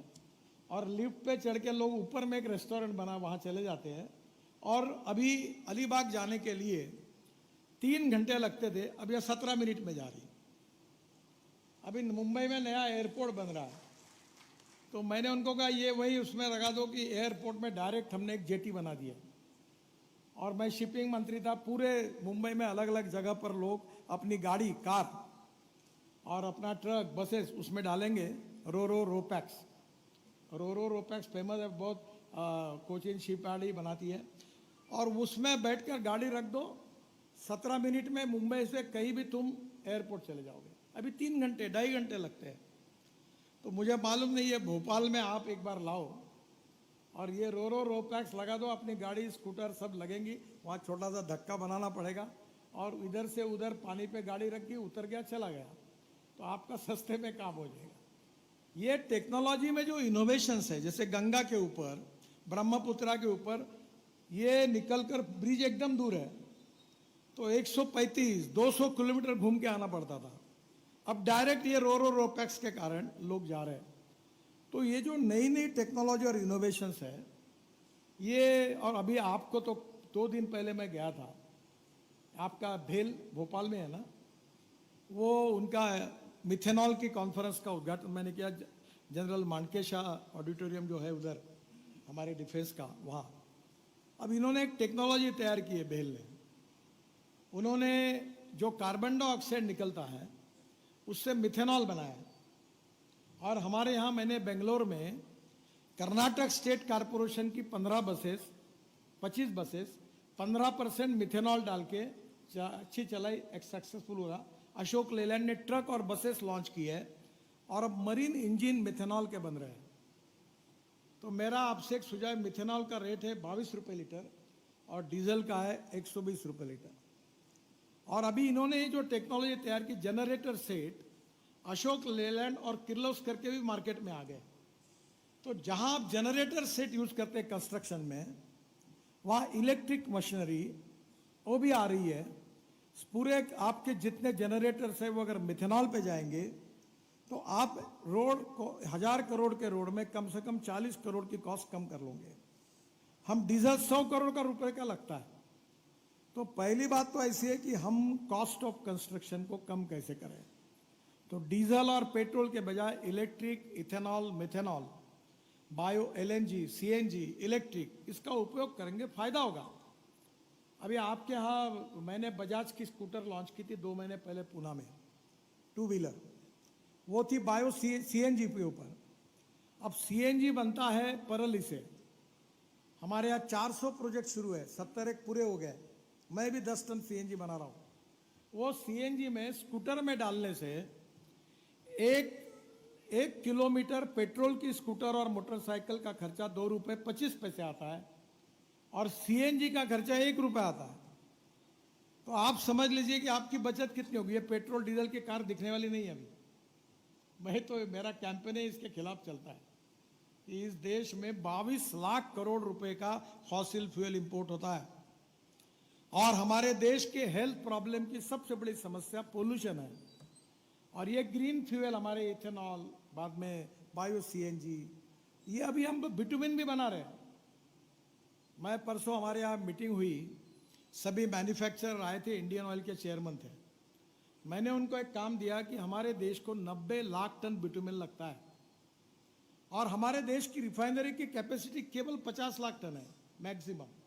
C: और लिफ्ट पे चढ़ के लोग, ऊपर में एक रेस्टोरेंट बना वहाँ चले जाते हैं। और अभी अलीबाग जाने के लिए 3 घंटे लगते थे, अब यह 17 मिनट में जा रही। अभी मुंबई में नया एयरपोर्ट बन रहा है, तो मैंने उनको कहा ये वही उसमें लगा दो कि एयरपोर्ट में डायरेक्ट हमने एक जेटी बना दिया। और मैं शिपिंग मंत्री था, पूरे मुंबई में अलग अलग जगह पर लोग अपनी गाड़ी, कार और अपना ट्रक, बसेस उसमें डालेंगे। रोपैक्स फेमस है बहुत, कोचिन शिपयार्ड ही बनाती है। और उसमें बैठकर गाड़ी रख दो, 17 मिनट में मुंबई से कहीं भी तुम एयरपोर्ट चले जाओगे। अभी 3 घंटे, 2.5 घंटे लगते हैं। तो मुझे मालूम नहीं है, भोपाल में आप एक बार लाओ और ये रोपैक्स लगा दो, अपनी गाड़ी, स्कूटर सब लगेंगी। वहाँ छोटा सा धक्का बनाना पड़ेगा और इधर से उधर पानी पे गाड़ी रखी, उतर गया, चला गया, तो आपका सस्ते में काम हो जाएगा। ये टेक्नोलॉजी में जो इनोवेशंस है, जैसे गंगा के ऊपर, ब्रह्मपुत्रा के ऊपर, ये निकलकर ब्रिज एकदम दूर है तो 135-200 किलोमीटर घूम के आना पड़ता था, अब डायरेक्ट ये रोपैक्स के कारण लोग जा रहे हैं। तो ये जो नई नई टेक्नोलॉजी और इनोवेशंस है ये, और अभी आपको तो 2 दिन पहले मैं गया था, आपका भेल भोपाल में है ना, वो उनका मिथेनॉल की कॉन्फ्रेंस का उद्घाटन मैंने किया, जनरल मानकेशा ऑडिटोरियम जो है उधर हमारे डिफेंस का, वहाँ। अब इन्होंने एक टेक्नोलॉजी तैयार की है भेल ने, उन्होंने जो कार्बन डाइऑक्साइड निकलता है उससे मिथेनॉल बनाया और हमारे यहाँ मैंने बेंगलोर में कर्नाटक स्टेट कॉरपोरेशन की 25 बसेस 15% मिथेनॉल डाल के अच्छी चलाई, एक सक्सेसफुल हुआ। अशोक लेलैंड ने ट्रक और बसेस लॉन्च की है और अब मरीन इंजन मिथेनॉल के बन रहे हैं। तो मेरा आपसे एक सुझाव, मिथेनॉल का रेट है 22 रुपये लीटर और डीजल का है 120 रुपये लीटर। और अभी इन्होंने ये जो टेक्नोलॉजी तैयार की, जनरेटर सेट अशोक लेलैंड और किर्लोस्कर के भी मार्केट में आ गए। तो जहां आप जनरेटर सेट यूज करते हैं कंस्ट्रक्शन में, वहां इलेक्ट्रिक मशीनरी वो भी आ रही है। पूरे आपके जितने जनरेटर्स है वो अगर मिथेनॉल पे जाएंगे तो आप रोड को 1000 करोड़ के रोड में कम से कम 40 करोड़ की कॉस्ट कम कर लोगे। हम डीजल 100 करोड़ का रुपए का लगता है। तो पहली बात तो ऐसी है कि हम कॉस्ट ऑफ कंस्ट्रक्शन को कम कैसे करें। तो डीजल और पेट्रोल के बजाय electric, ethanol, methanol, bio LNG, CNG, electric, इसका उपयोग करेंगे, फायदा होगा। अभी आपके यहाँ मैंने बजाज की स्कूटर लॉन्च की थी 2 महीने पहले पूना में, 2 व्हीलर, वो थी बायो सीएनजी के ऊपर। अब सीएनजी बनता है परली से। हमारे यहाँ 400 प्रोजेक्ट शुरू है, 70 एक पूरे हो गए। मैं भी 10 टन सीएनजी बना रहा हूँ। वो सीएनजी में स्कूटर में डालने से एक किलोमीटर पेट्रोल की स्कूटर और मोटरसाइकिल का खर्चा 2 रुपये 25 पैसे आता है और सीएनजी का खर्चा 1 रुपये आता है। तो आप समझ लीजिए कि आपकी बचत कितनी होगी। ये पेट्रोल डीजल की कार दिखने वाली नहीं है अभी। मैं तो, मेरा कैंपेन है इसके खिलाफ चलता है कि इस देश में 22 लाख करोड़ रुपए का फॉसिल फ्यूल इंपोर्ट होता है और हमारे देश के हेल्थ प्रॉब्लम की सबसे बड़ी समस्या पोल्यूशन है। और ये ग्रीन फ्यूल हमारे इथेनॉल, बाद में बायो सीएनजी, ये अभी हम बिटुमिन भी बना रहे हैं। मैं परसों हमारे यहाँ मीटिंग हुई, सभी मैन्युफैक्चरर आए थे, इंडियन ऑयल के चेयरमैन थे। मैंने उनको एक काम दिया कि हमारे देश को 90 लाख टन बिटुमिन लगता है और हमारे देश की रिफाइनरी की कैपेसिटी केवल 50 लाख टन है मैक्सिमम।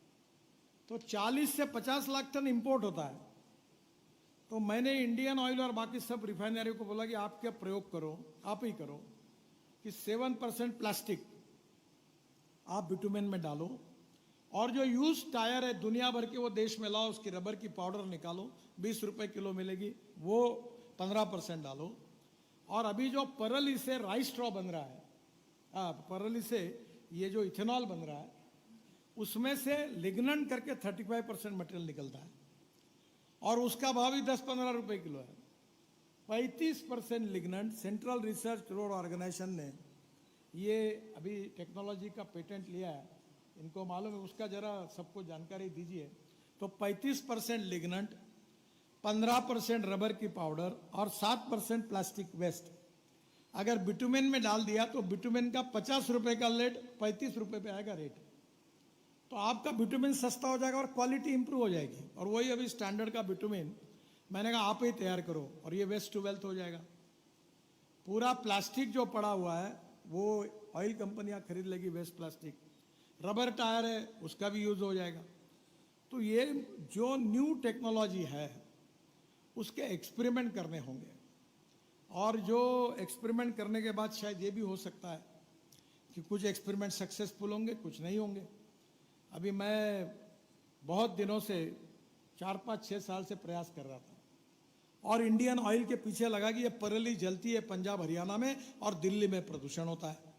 C: तो 40 से 50 लाख टन इंपोर्ट होता है। तो मैंने इंडियन ऑयल और बाकी सब रिफाइनरी को बोला कि आप क्या प्रयोग करो, आप ही करो कि 7% प्लास्टिक आप बिटुमिन में डालो और जो यूज टायर है दुनिया भर के वो देश में लाओ, उसकी रबर की पाउडर निकालो, 20 रुपए किलो मिलेगी, वो 15% डालो। और अभी जो परली से राइस स्ट्रॉ बन रहा है, परली से ये जो इथेनॉल बन रहा है, उसमें से लिग्नन करके 35% मटेरियल निकलता है और उसका भाव भी 10-15 रुपए किलो है। 35% लिग्नन। सेंट्रल रिसर्च रोड ऑर्गेनाइजेशन ने ये अभी टेक्नोलॉजी का पेटेंट लिया है, इनको मालूम है, उसका जरा सबको जानकारी दीजिए। तो 35% लिग्नट, 15% रबर की पाउडर और 7% प्लास्टिक वेस्ट अगर बिटुमिन में डाल दिया तो बिटुमिन का 50 रुपए का रेट 35 रुपए पे आएगा रेट। तो आपका बिटुमिन सस्ता हो जाएगा और क्वालिटी इंप्रूव हो जाएगी। और वही अभी स्टैंडर्ड का बिटुमिन मैंने कहा आप ही तैयार करो और ये वेस्ट टू वेल्थ हो जाएगा। पूरा प्लास्टिक जो पड़ा हुआ है वो ऑयल कंपनियां खरीद लेगी, वेस्ट प्लास्टिक। रबर टायर है उसका भी यूज हो जाएगा। तो ये जो न्यू टेक्नोलॉजी है उसके एक्सपेरिमेंट करने होंगे और जो एक्सपेरिमेंट करने के बाद शायद ये भी हो सकता है कि कुछ एक्सपेरिमेंट सक्सेसफुल होंगे, कुछ नहीं होंगे। अभी मैं बहुत दिनों से 4-5-6 साल से प्रयास कर रहा था और इंडियन ऑयल के पीछे लगा कि ये परली जलती है पंजाब हरियाणा में और दिल्ली में प्रदूषण होता है।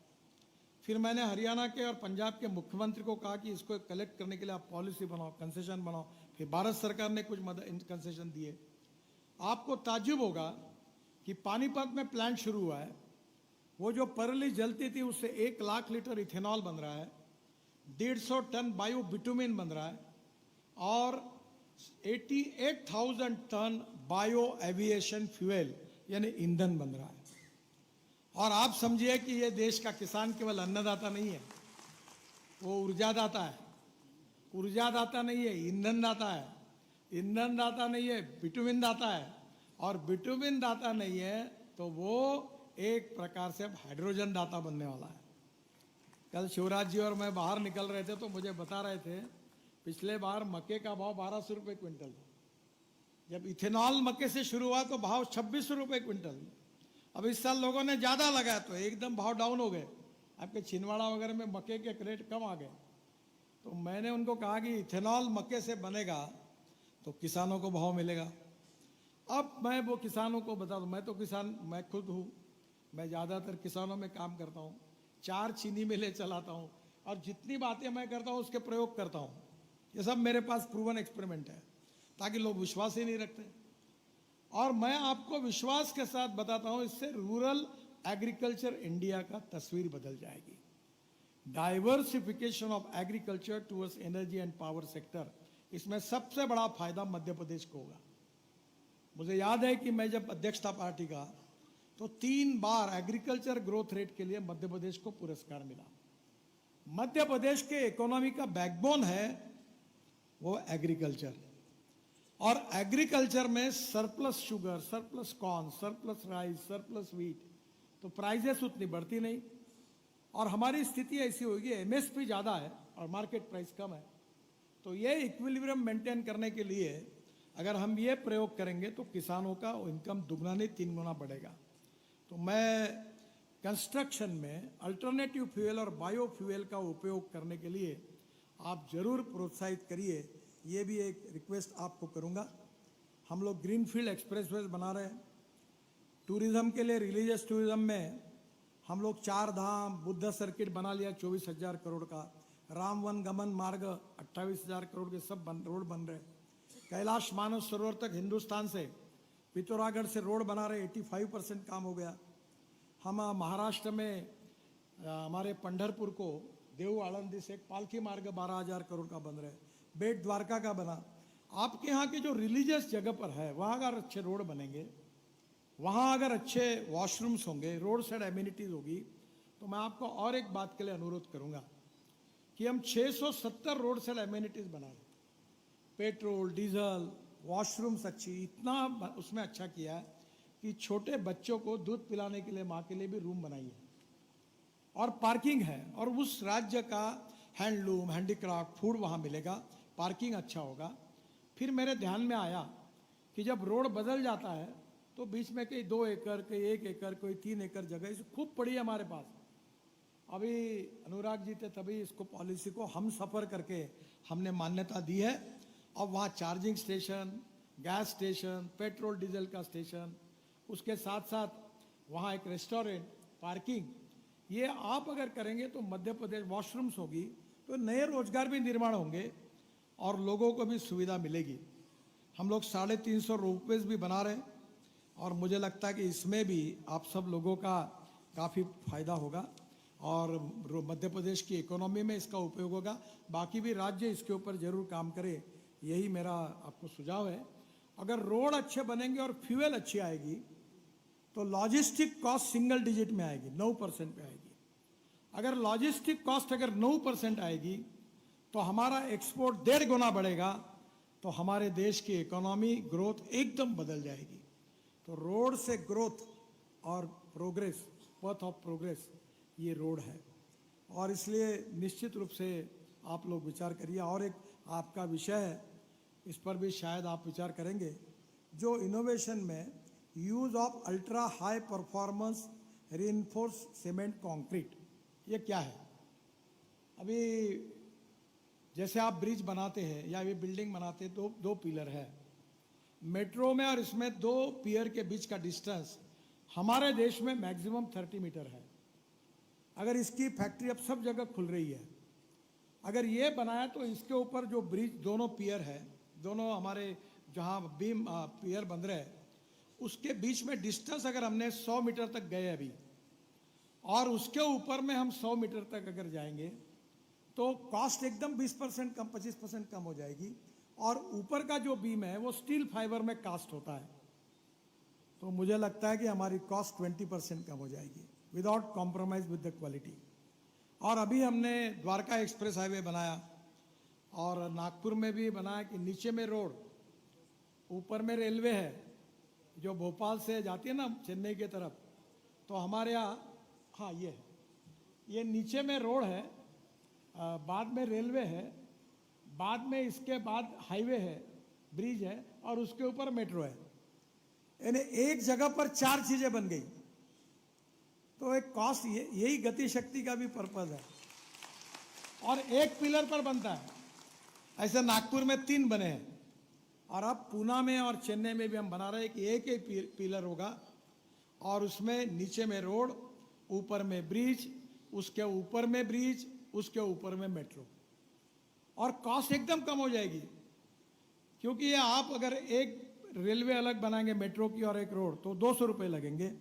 C: फिर मैंने हरियाणा के और पंजाब के मुख्यमंत्री को कहा कि इसको कलेक्ट करने के लिए आप पॉलिसी बनाओ, कंसेशन बनाओ। फिर भारत सरकार ने कुछ कंसेशन दिए। आपको ताज्जुब होगा कि पानीपत में प्लांट शुरू हुआ है, वो जो परली जलती थी उससे 1 लाख लीटर इथेनॉल बन रहा है, 150 टन बायो बिटुमिन बन रहा है और 88,000 टन बायो एविएशन फ्यूल यानी ईंधन बन रहा है। और आप समझिए कि ये देश का किसान केवल अन्नदाता नहीं है, वो ऊर्जादाता है। ऊर्जादाता नहीं है, ईंधन दाता है। ईंधन दाता नहीं है, बिटुमिन दाता है। और बिटुमिन दाता नहीं है तो वो एक प्रकार से हाइड्रोजन दाता बनने वाला है। कल शिवराज जी और मैं बाहर निकल रहे थे तो मुझे बता रहे थे पिछले बार मक्के का भाव 1200 रुपये क्विंटल था। जब इथेनॉल मक्के से शुरू हुआ तो भाव 2600 रुपये क्विंटल अब इस साल लोगों ने ज्यादा लगाया तो एकदम भाव डाउन हो गए। आपके छिंदवाड़ा वगैरह में मक्के के रेट कम आ गए। तो मैंने उनको कहा कि इथेनॉल मक्के से बनेगा तो किसानों को भाव मिलेगा। अब मैं वो किसानों को बता दूं, मैं तो किसान, मैं खुद हूँ, मैं ज़्यादातर किसानों में काम करता हूँ, 4 चीनी मिलें चलाता हूँ और जितनी बातें मैं करता हूँ उसके प्रयोग करता हूँ। ये सब मेरे पास प्रूवन एक्सपेरिमेंट है, ताकि लोग विश्वास ही नहीं रखते। और मैं आपको विश्वास के साथ बताता हूँ, इससे रूरल एग्रीकल्चर इंडिया का तस्वीर बदल जाएगी। Diversification of agriculture towards energy and power sector, इसमें सबसे बड़ा फायदा मध्य प्रदेश को होगा। मुझे याद है कि मैं जब अध्यक्ष था पार्टी का, तो 3 बार एग्रीकल्चर ग्रोथ रेट के लिए मध्य प्रदेश को पुरस्कार मिला। मध्य प्रदेश के इकोनॉमी का बैकबोन है वो एग्रीकल्चर, और एग्रीकल्चर में surplus sugar, surplus corn, surplus rice, surplus wheat, तो प्राइजेस उतनी बढ़ती नहीं। और हमारी स्थिति ऐसी होगी, एमएसपी ज़्यादा है और मार्केट प्राइस कम है। तो ये इक्विलिब्रियम मेंटेन करने के लिए अगर हम ये प्रयोग करेंगे तो किसानों का इनकम दुगना नहीं 3 गुना बढ़ेगा। तो मैं कंस्ट्रक्शन में अल्टरनेटिव फ्यूल और बायो फ्यूल का उपयोग करने के लिए आप जरूर प्रोत्साहित करिए, ये भी एक रिक्वेस्ट आपको करूंगा। हम लोग ग्रीनफील्ड एक्सप्रेसवेज बना रहे हैं। टूरिज्म के लिए, रिलीजियस टूरिज्म में हम लोग 4 धाम, बुद्ध सर्किट बना लिया 24,000 करोड़ का, राम वन गमन मार्ग 28,000 करोड़ के सब रोड बन रहे। कैलाश मानस सरोवर तक हिंदुस्तान से, पिथौरागढ़ से रोड बना रहे, 85% काम हो गया। हम महाराष्ट्र में हमारे पंढरपुर को देव आळंदी से एक पालकी मार्ग 12,000 करोड़ का बन रहे, बेट द्वारका का बना। आपके यहाँ के जो रिलीजियस जगह पर है वहाँ अगर अच्छे रोड बनेंगे, वहाँ अगर अच्छे वॉशरूम्स होंगे, रोड साइड एमिनिटीज होगी, तो मैं आपको और एक बात के लिए अनुरोध करूँगा कि हम 670 रोड साइड एमिनिटीज बना रहे, पेट्रोल, डीजल, वॉशरूम्स अच्छी, इतना उसमें अच्छा किया है कि छोटे बच्चों को दूध पिलाने के लिए माँ के लिए भी रूम बनाई है, और पार्किंग है, और उस राज्य का हैंडलूम, हैंडीक्राफ्ट, फूड वहाँ मिलेगा, पार्किंग अच्छा होगा। फिर मेरे ध्यान में आया कि जब रोड बदल जाता है तो बीच में कहीं 2 एकड़, कहीं 1 एकड़, कोई 3 एकड़ जगह इसे खूब पड़ी है हमारे पास। अभी अनुराग जी थे तभी इसको, पॉलिसी को हम सफ़र करके हमने मान्यता दी है। अब वहाँ charging station, gas station, petrol diesel का स्टेशन, उसके साथ साथ वहाँ एक रेस्टोरेंट, पार्किंग, ये आप अगर करेंगे तो मध्य प्रदेश, वॉशरूम्स होगी तो नए रोजगार भी निर्माण होंगे और लोगों को भी सुविधा मिलेगी। हम लोग 350 रोपवेज भी बना रहे हैं, और मुझे लगता है कि इसमें भी आप सब लोगों का काफ़ी फायदा होगा और मध्य प्रदेश की इकोनॉमी में इसका उपयोग होगा। बाकी भी राज्य इसके ऊपर जरूर काम करे, यही मेरा आपको सुझाव है। अगर रोड अच्छे बनेंगे और फ्यूल अच्छी आएगी तो लॉजिस्टिक कॉस्ट सिंगल डिजिट में आएगी, 9% पे आएगी। अगर लॉजिस्टिक कॉस्ट अगर 9% आएगी तो हमारा एक्सपोर्ट 1.5 गुना बढ़ेगा, तो हमारे देश की इकोनॉमी ग्रोथ एकदम बदल जाएगी। तो रोड से ग्रोथ और प्रोग्रेस, पथ ऑफ प्रोग्रेस, ये रोड है, और इसलिए निश्चित रूप से आप लोग विचार करिए। और एक आपका विषय है, इस पर भी शायद आप विचार करेंगे, जो इनोवेशन में use of ultra high performance reinforce cement concrete, ये क्या है? अभी जैसे आप ब्रिज बनाते हैं या ये बिल्डिंग बनाते हैं तो 2 पिलर है मेट्रो में, और इसमें 2 पिलर के बीच का डिस्टेंस हमारे देश में मैक्सिमम 30 मीटर है। अगर इसकी फैक्ट्री अब सब जगह खुल रही है, अगर ये बनाया तो इसके ऊपर जो ब्रिज, दोनों पियर है, दोनों हमारे जहाँ बीम पियर बन रहे हैं, उसके बीच में डिस्टेंस अगर हमने 100 मीटर तक गए अभी, और उसके ऊपर में हम 100 मीटर तक अगर जाएंगे तो कॉस्ट एकदम 20% कम, 25% कम हो जाएगी। और ऊपर का जो बीम है वो स्टील फाइबर में कास्ट होता है, तो मुझे लगता है कि हमारी कॉस्ट 20% कम हो जाएगी without compromise with the quality. और अभी हमने द्वारका एक्सप्रेस हाईवे बनाया, और नागपुर में भी बनाया कि नीचे में रोड, ऊपर में रेलवे है जो भोपाल से जाती है ना चेन्नई की तरफ, तो हमारे यहाँ, हाँ ये नीचे में रोड है, बाद में रेलवे है, बाद में इसके बाद हाईवे है, ब्रिज है, और उसके ऊपर मेट्रो है। यानी एक जगह पर 4 चीजें बन गई। तो एक कॉस्ट, यही गति शक्ति का भी पर्पज है, और एक पिलर पर बनता है। ऐसे नागपुर में 3 बने हैं, और अब पूना में और चेन्नई में भी हम बना रहे हैं कि एक ही पिलर होगा, और उसमें नीचे में रोड, ऊपर में ब्रिज, उसके ऊपर में ब्रिज, उसके ऊपर में मेट्रो, और कॉस्ट एकदम कम हो जाएगी। क्योंकि ये आप अगर एक रेलवे अलग बनाएंगे मेट्रो की और एक रोड, तो 200 रुपये लगेंगे,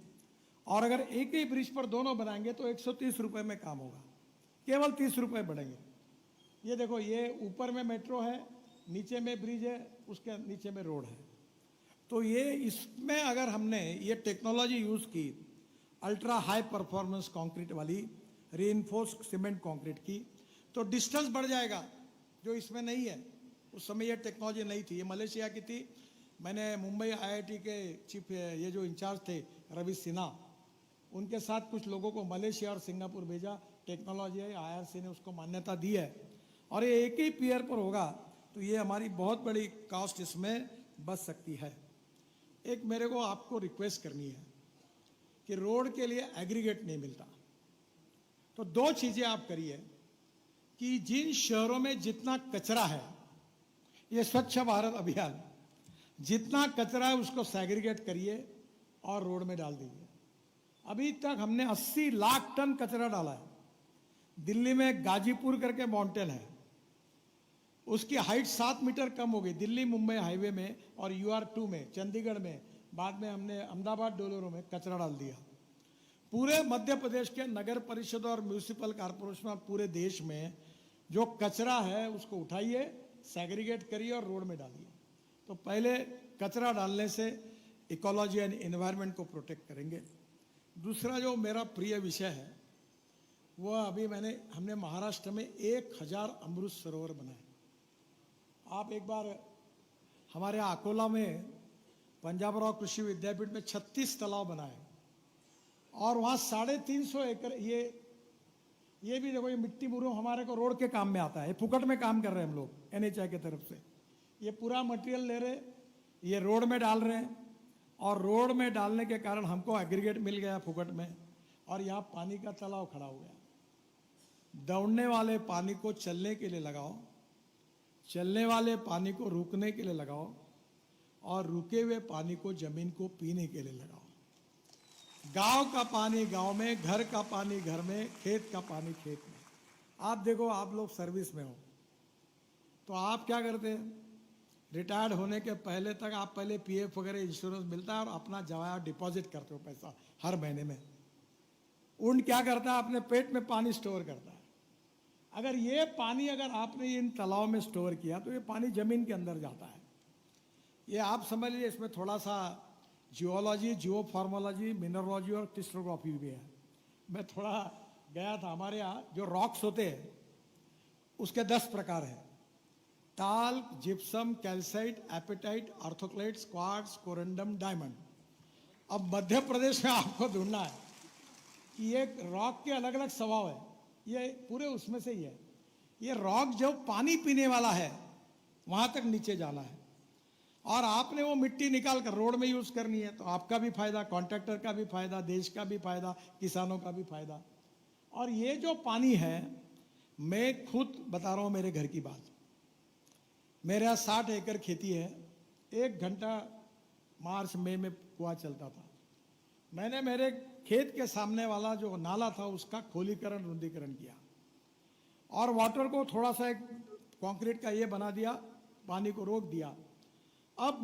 C: और अगर एक ही ब्रिज पर दोनों बनाएंगे तो 130 रुपये में काम होगा, केवल 30 रुपये बढ़ेंगे। ये देखो, ये ऊपर में मेट्रो है, नीचे में ब्रिज है, उसके नीचे में रोड है। तो ये इसमें अगर हमने ये टेक्नोलॉजी यूज़ की, अल्ट्रा हाई परफॉर्मेंस कंक्रीट वाली, रीइंफोर्स्ड सीमेंट कंक्रीट की, तो डिस्टेंस बढ़ जाएगा, जो इसमें नहीं है। उस समय ये टेक्नोलॉजी नहीं थी, ये मलेशिया की थी। मैंने मुंबई आईआईटी के चीफ, ये जो इंचार्ज थे रवि सिन्हा, उनके साथ कुछ लोगों को मलेशिया और सिंगापुर भेजा। टेक्नोलॉजी है, आईआरसी ने उसको मान्यता दी है, और ये एक ही पियर पर होगा, तो ये हमारी बहुत बड़ी कॉस्ट इसमें बच सकती है। एक मेरे को आपको रिक्वेस्ट करनी है कि रोड के लिए एग्रीगेट नहीं मिलता, तो 2 चीजें आप करिए कि जिन शहरों में जितना कचरा है, ये स्वच्छ भारत अभियान, जितना कचरा है उसको सेग्रीगेट करिए और रोड में डाल दीजिए। अभी तक हमने 80 लाख टन कचरा डाला है। दिल्ली में गाजीपुर करके माउंटेन है, उसकी हाइट 7 मीटर कम हो गई दिल्ली मुंबई हाईवे में, और UR2 में, चंडीगढ़ में, बाद में हमने अहमदाबाद डोलोरो में कचरा डाल दिया। पूरे मध्य प्रदेश के नगर परिषद और म्यूनिसिपल कॉर्पोरेशन और पूरे देश में जो कचरा है उसको उठाइए, सेग्रीगेट करिए और रोड में डालिए। तो पहले कचरा डालने से इकोलॉजी एंड एनवायरनमेंट को प्रोटेक्ट करेंगे। दूसरा जो मेरा प्रिय विषय है, वो अभी हमने महाराष्ट्र में 1000 अमृत सरोवर बनाए। आप एक बार हमारे अकोला में पंजाबराव कृषि विद्यापीठ में 36 तालाब बनाए, और वहाँ 350 एकड़, ये भी देखो, ये मिट्टी मुरू हमारे को रोड के काम में आता है, फुकट में काम कर रहे हैं हम लोग NHI की तरफ से। ये पूरा मटेरियल ले रहे, ये रोड में डाल रहे हैं, और रोड में डालने के कारण हमको एग्रीगेट मिल गया फुकट में, और यहाँ पानी का तालाब खड़ा हो गया। दौड़ने वाले पानी को चलने के लिए लगाओ, चलने वाले पानी को रुकने के लिए लगाओ, और रुके हुए पानी को जमीन को पीने के लिए लगाओ। गांव का पानी गांव में, घर का पानी घर में, खेत का पानी खेत में। आप देखो, आप लोग सर्विस में हो, तो आप क्या करते हैं, रिटायर्ड होने के पहले तक आप पहले PF वगैरह इंश्योरेंस मिलता है, और अपना जमा डिपॉजिट करते हो पैसा हर महीने में। उन क्या करता है, अपने पेट में पानी स्टोर करता है। अगर ये पानी अगर आपने इन तालाबों में स्टोर किया, तो ये पानी जमीन के अंदर जाता है। ये आप समझ लीजिए, इसमें थोड़ा सा जियोलॉजी, जियोफार्मोलॉजी, मिनरोलॉजी और क्रिस्टोग्राफी भी है। मैं थोड़ा गया था, हमारे यहाँ जो रॉक्स होते हैं उसके 10 प्रकार हैं: talc, gypsum, calcite, apatite, orthoclase, quartz, corundum, diamond. अब मध्य प्रदेश में आपको ढूंढना है कि ये रॉक के अलग अलग स्वभाव है, ये पूरे उसमें से ही है। ये रॉक जो पानी पीने वाला है वहां तक नीचे जाना है, और आपने वो मिट्टी निकाल कर रोड में यूज करनी है, तो आपका भी फायदा, कॉन्ट्रैक्टर का भी फायदा, देश का भी फायदा, किसानों का भी फायदा। और ये जो पानी है, मैं खुद बता रहा हूं मेरे घर की बात। मेरे यहाँ 60 एकड़ खेती है, 1 घंटा मार्च मई में कुआं चलता था। मैंने मेरे खेत के सामने वाला जो नाला था उसका खोलीकरण, रुंदीकरण किया, और वाटर को थोड़ा सा एक कंक्रीट का ये बना दिया, पानी को रोक दिया। अब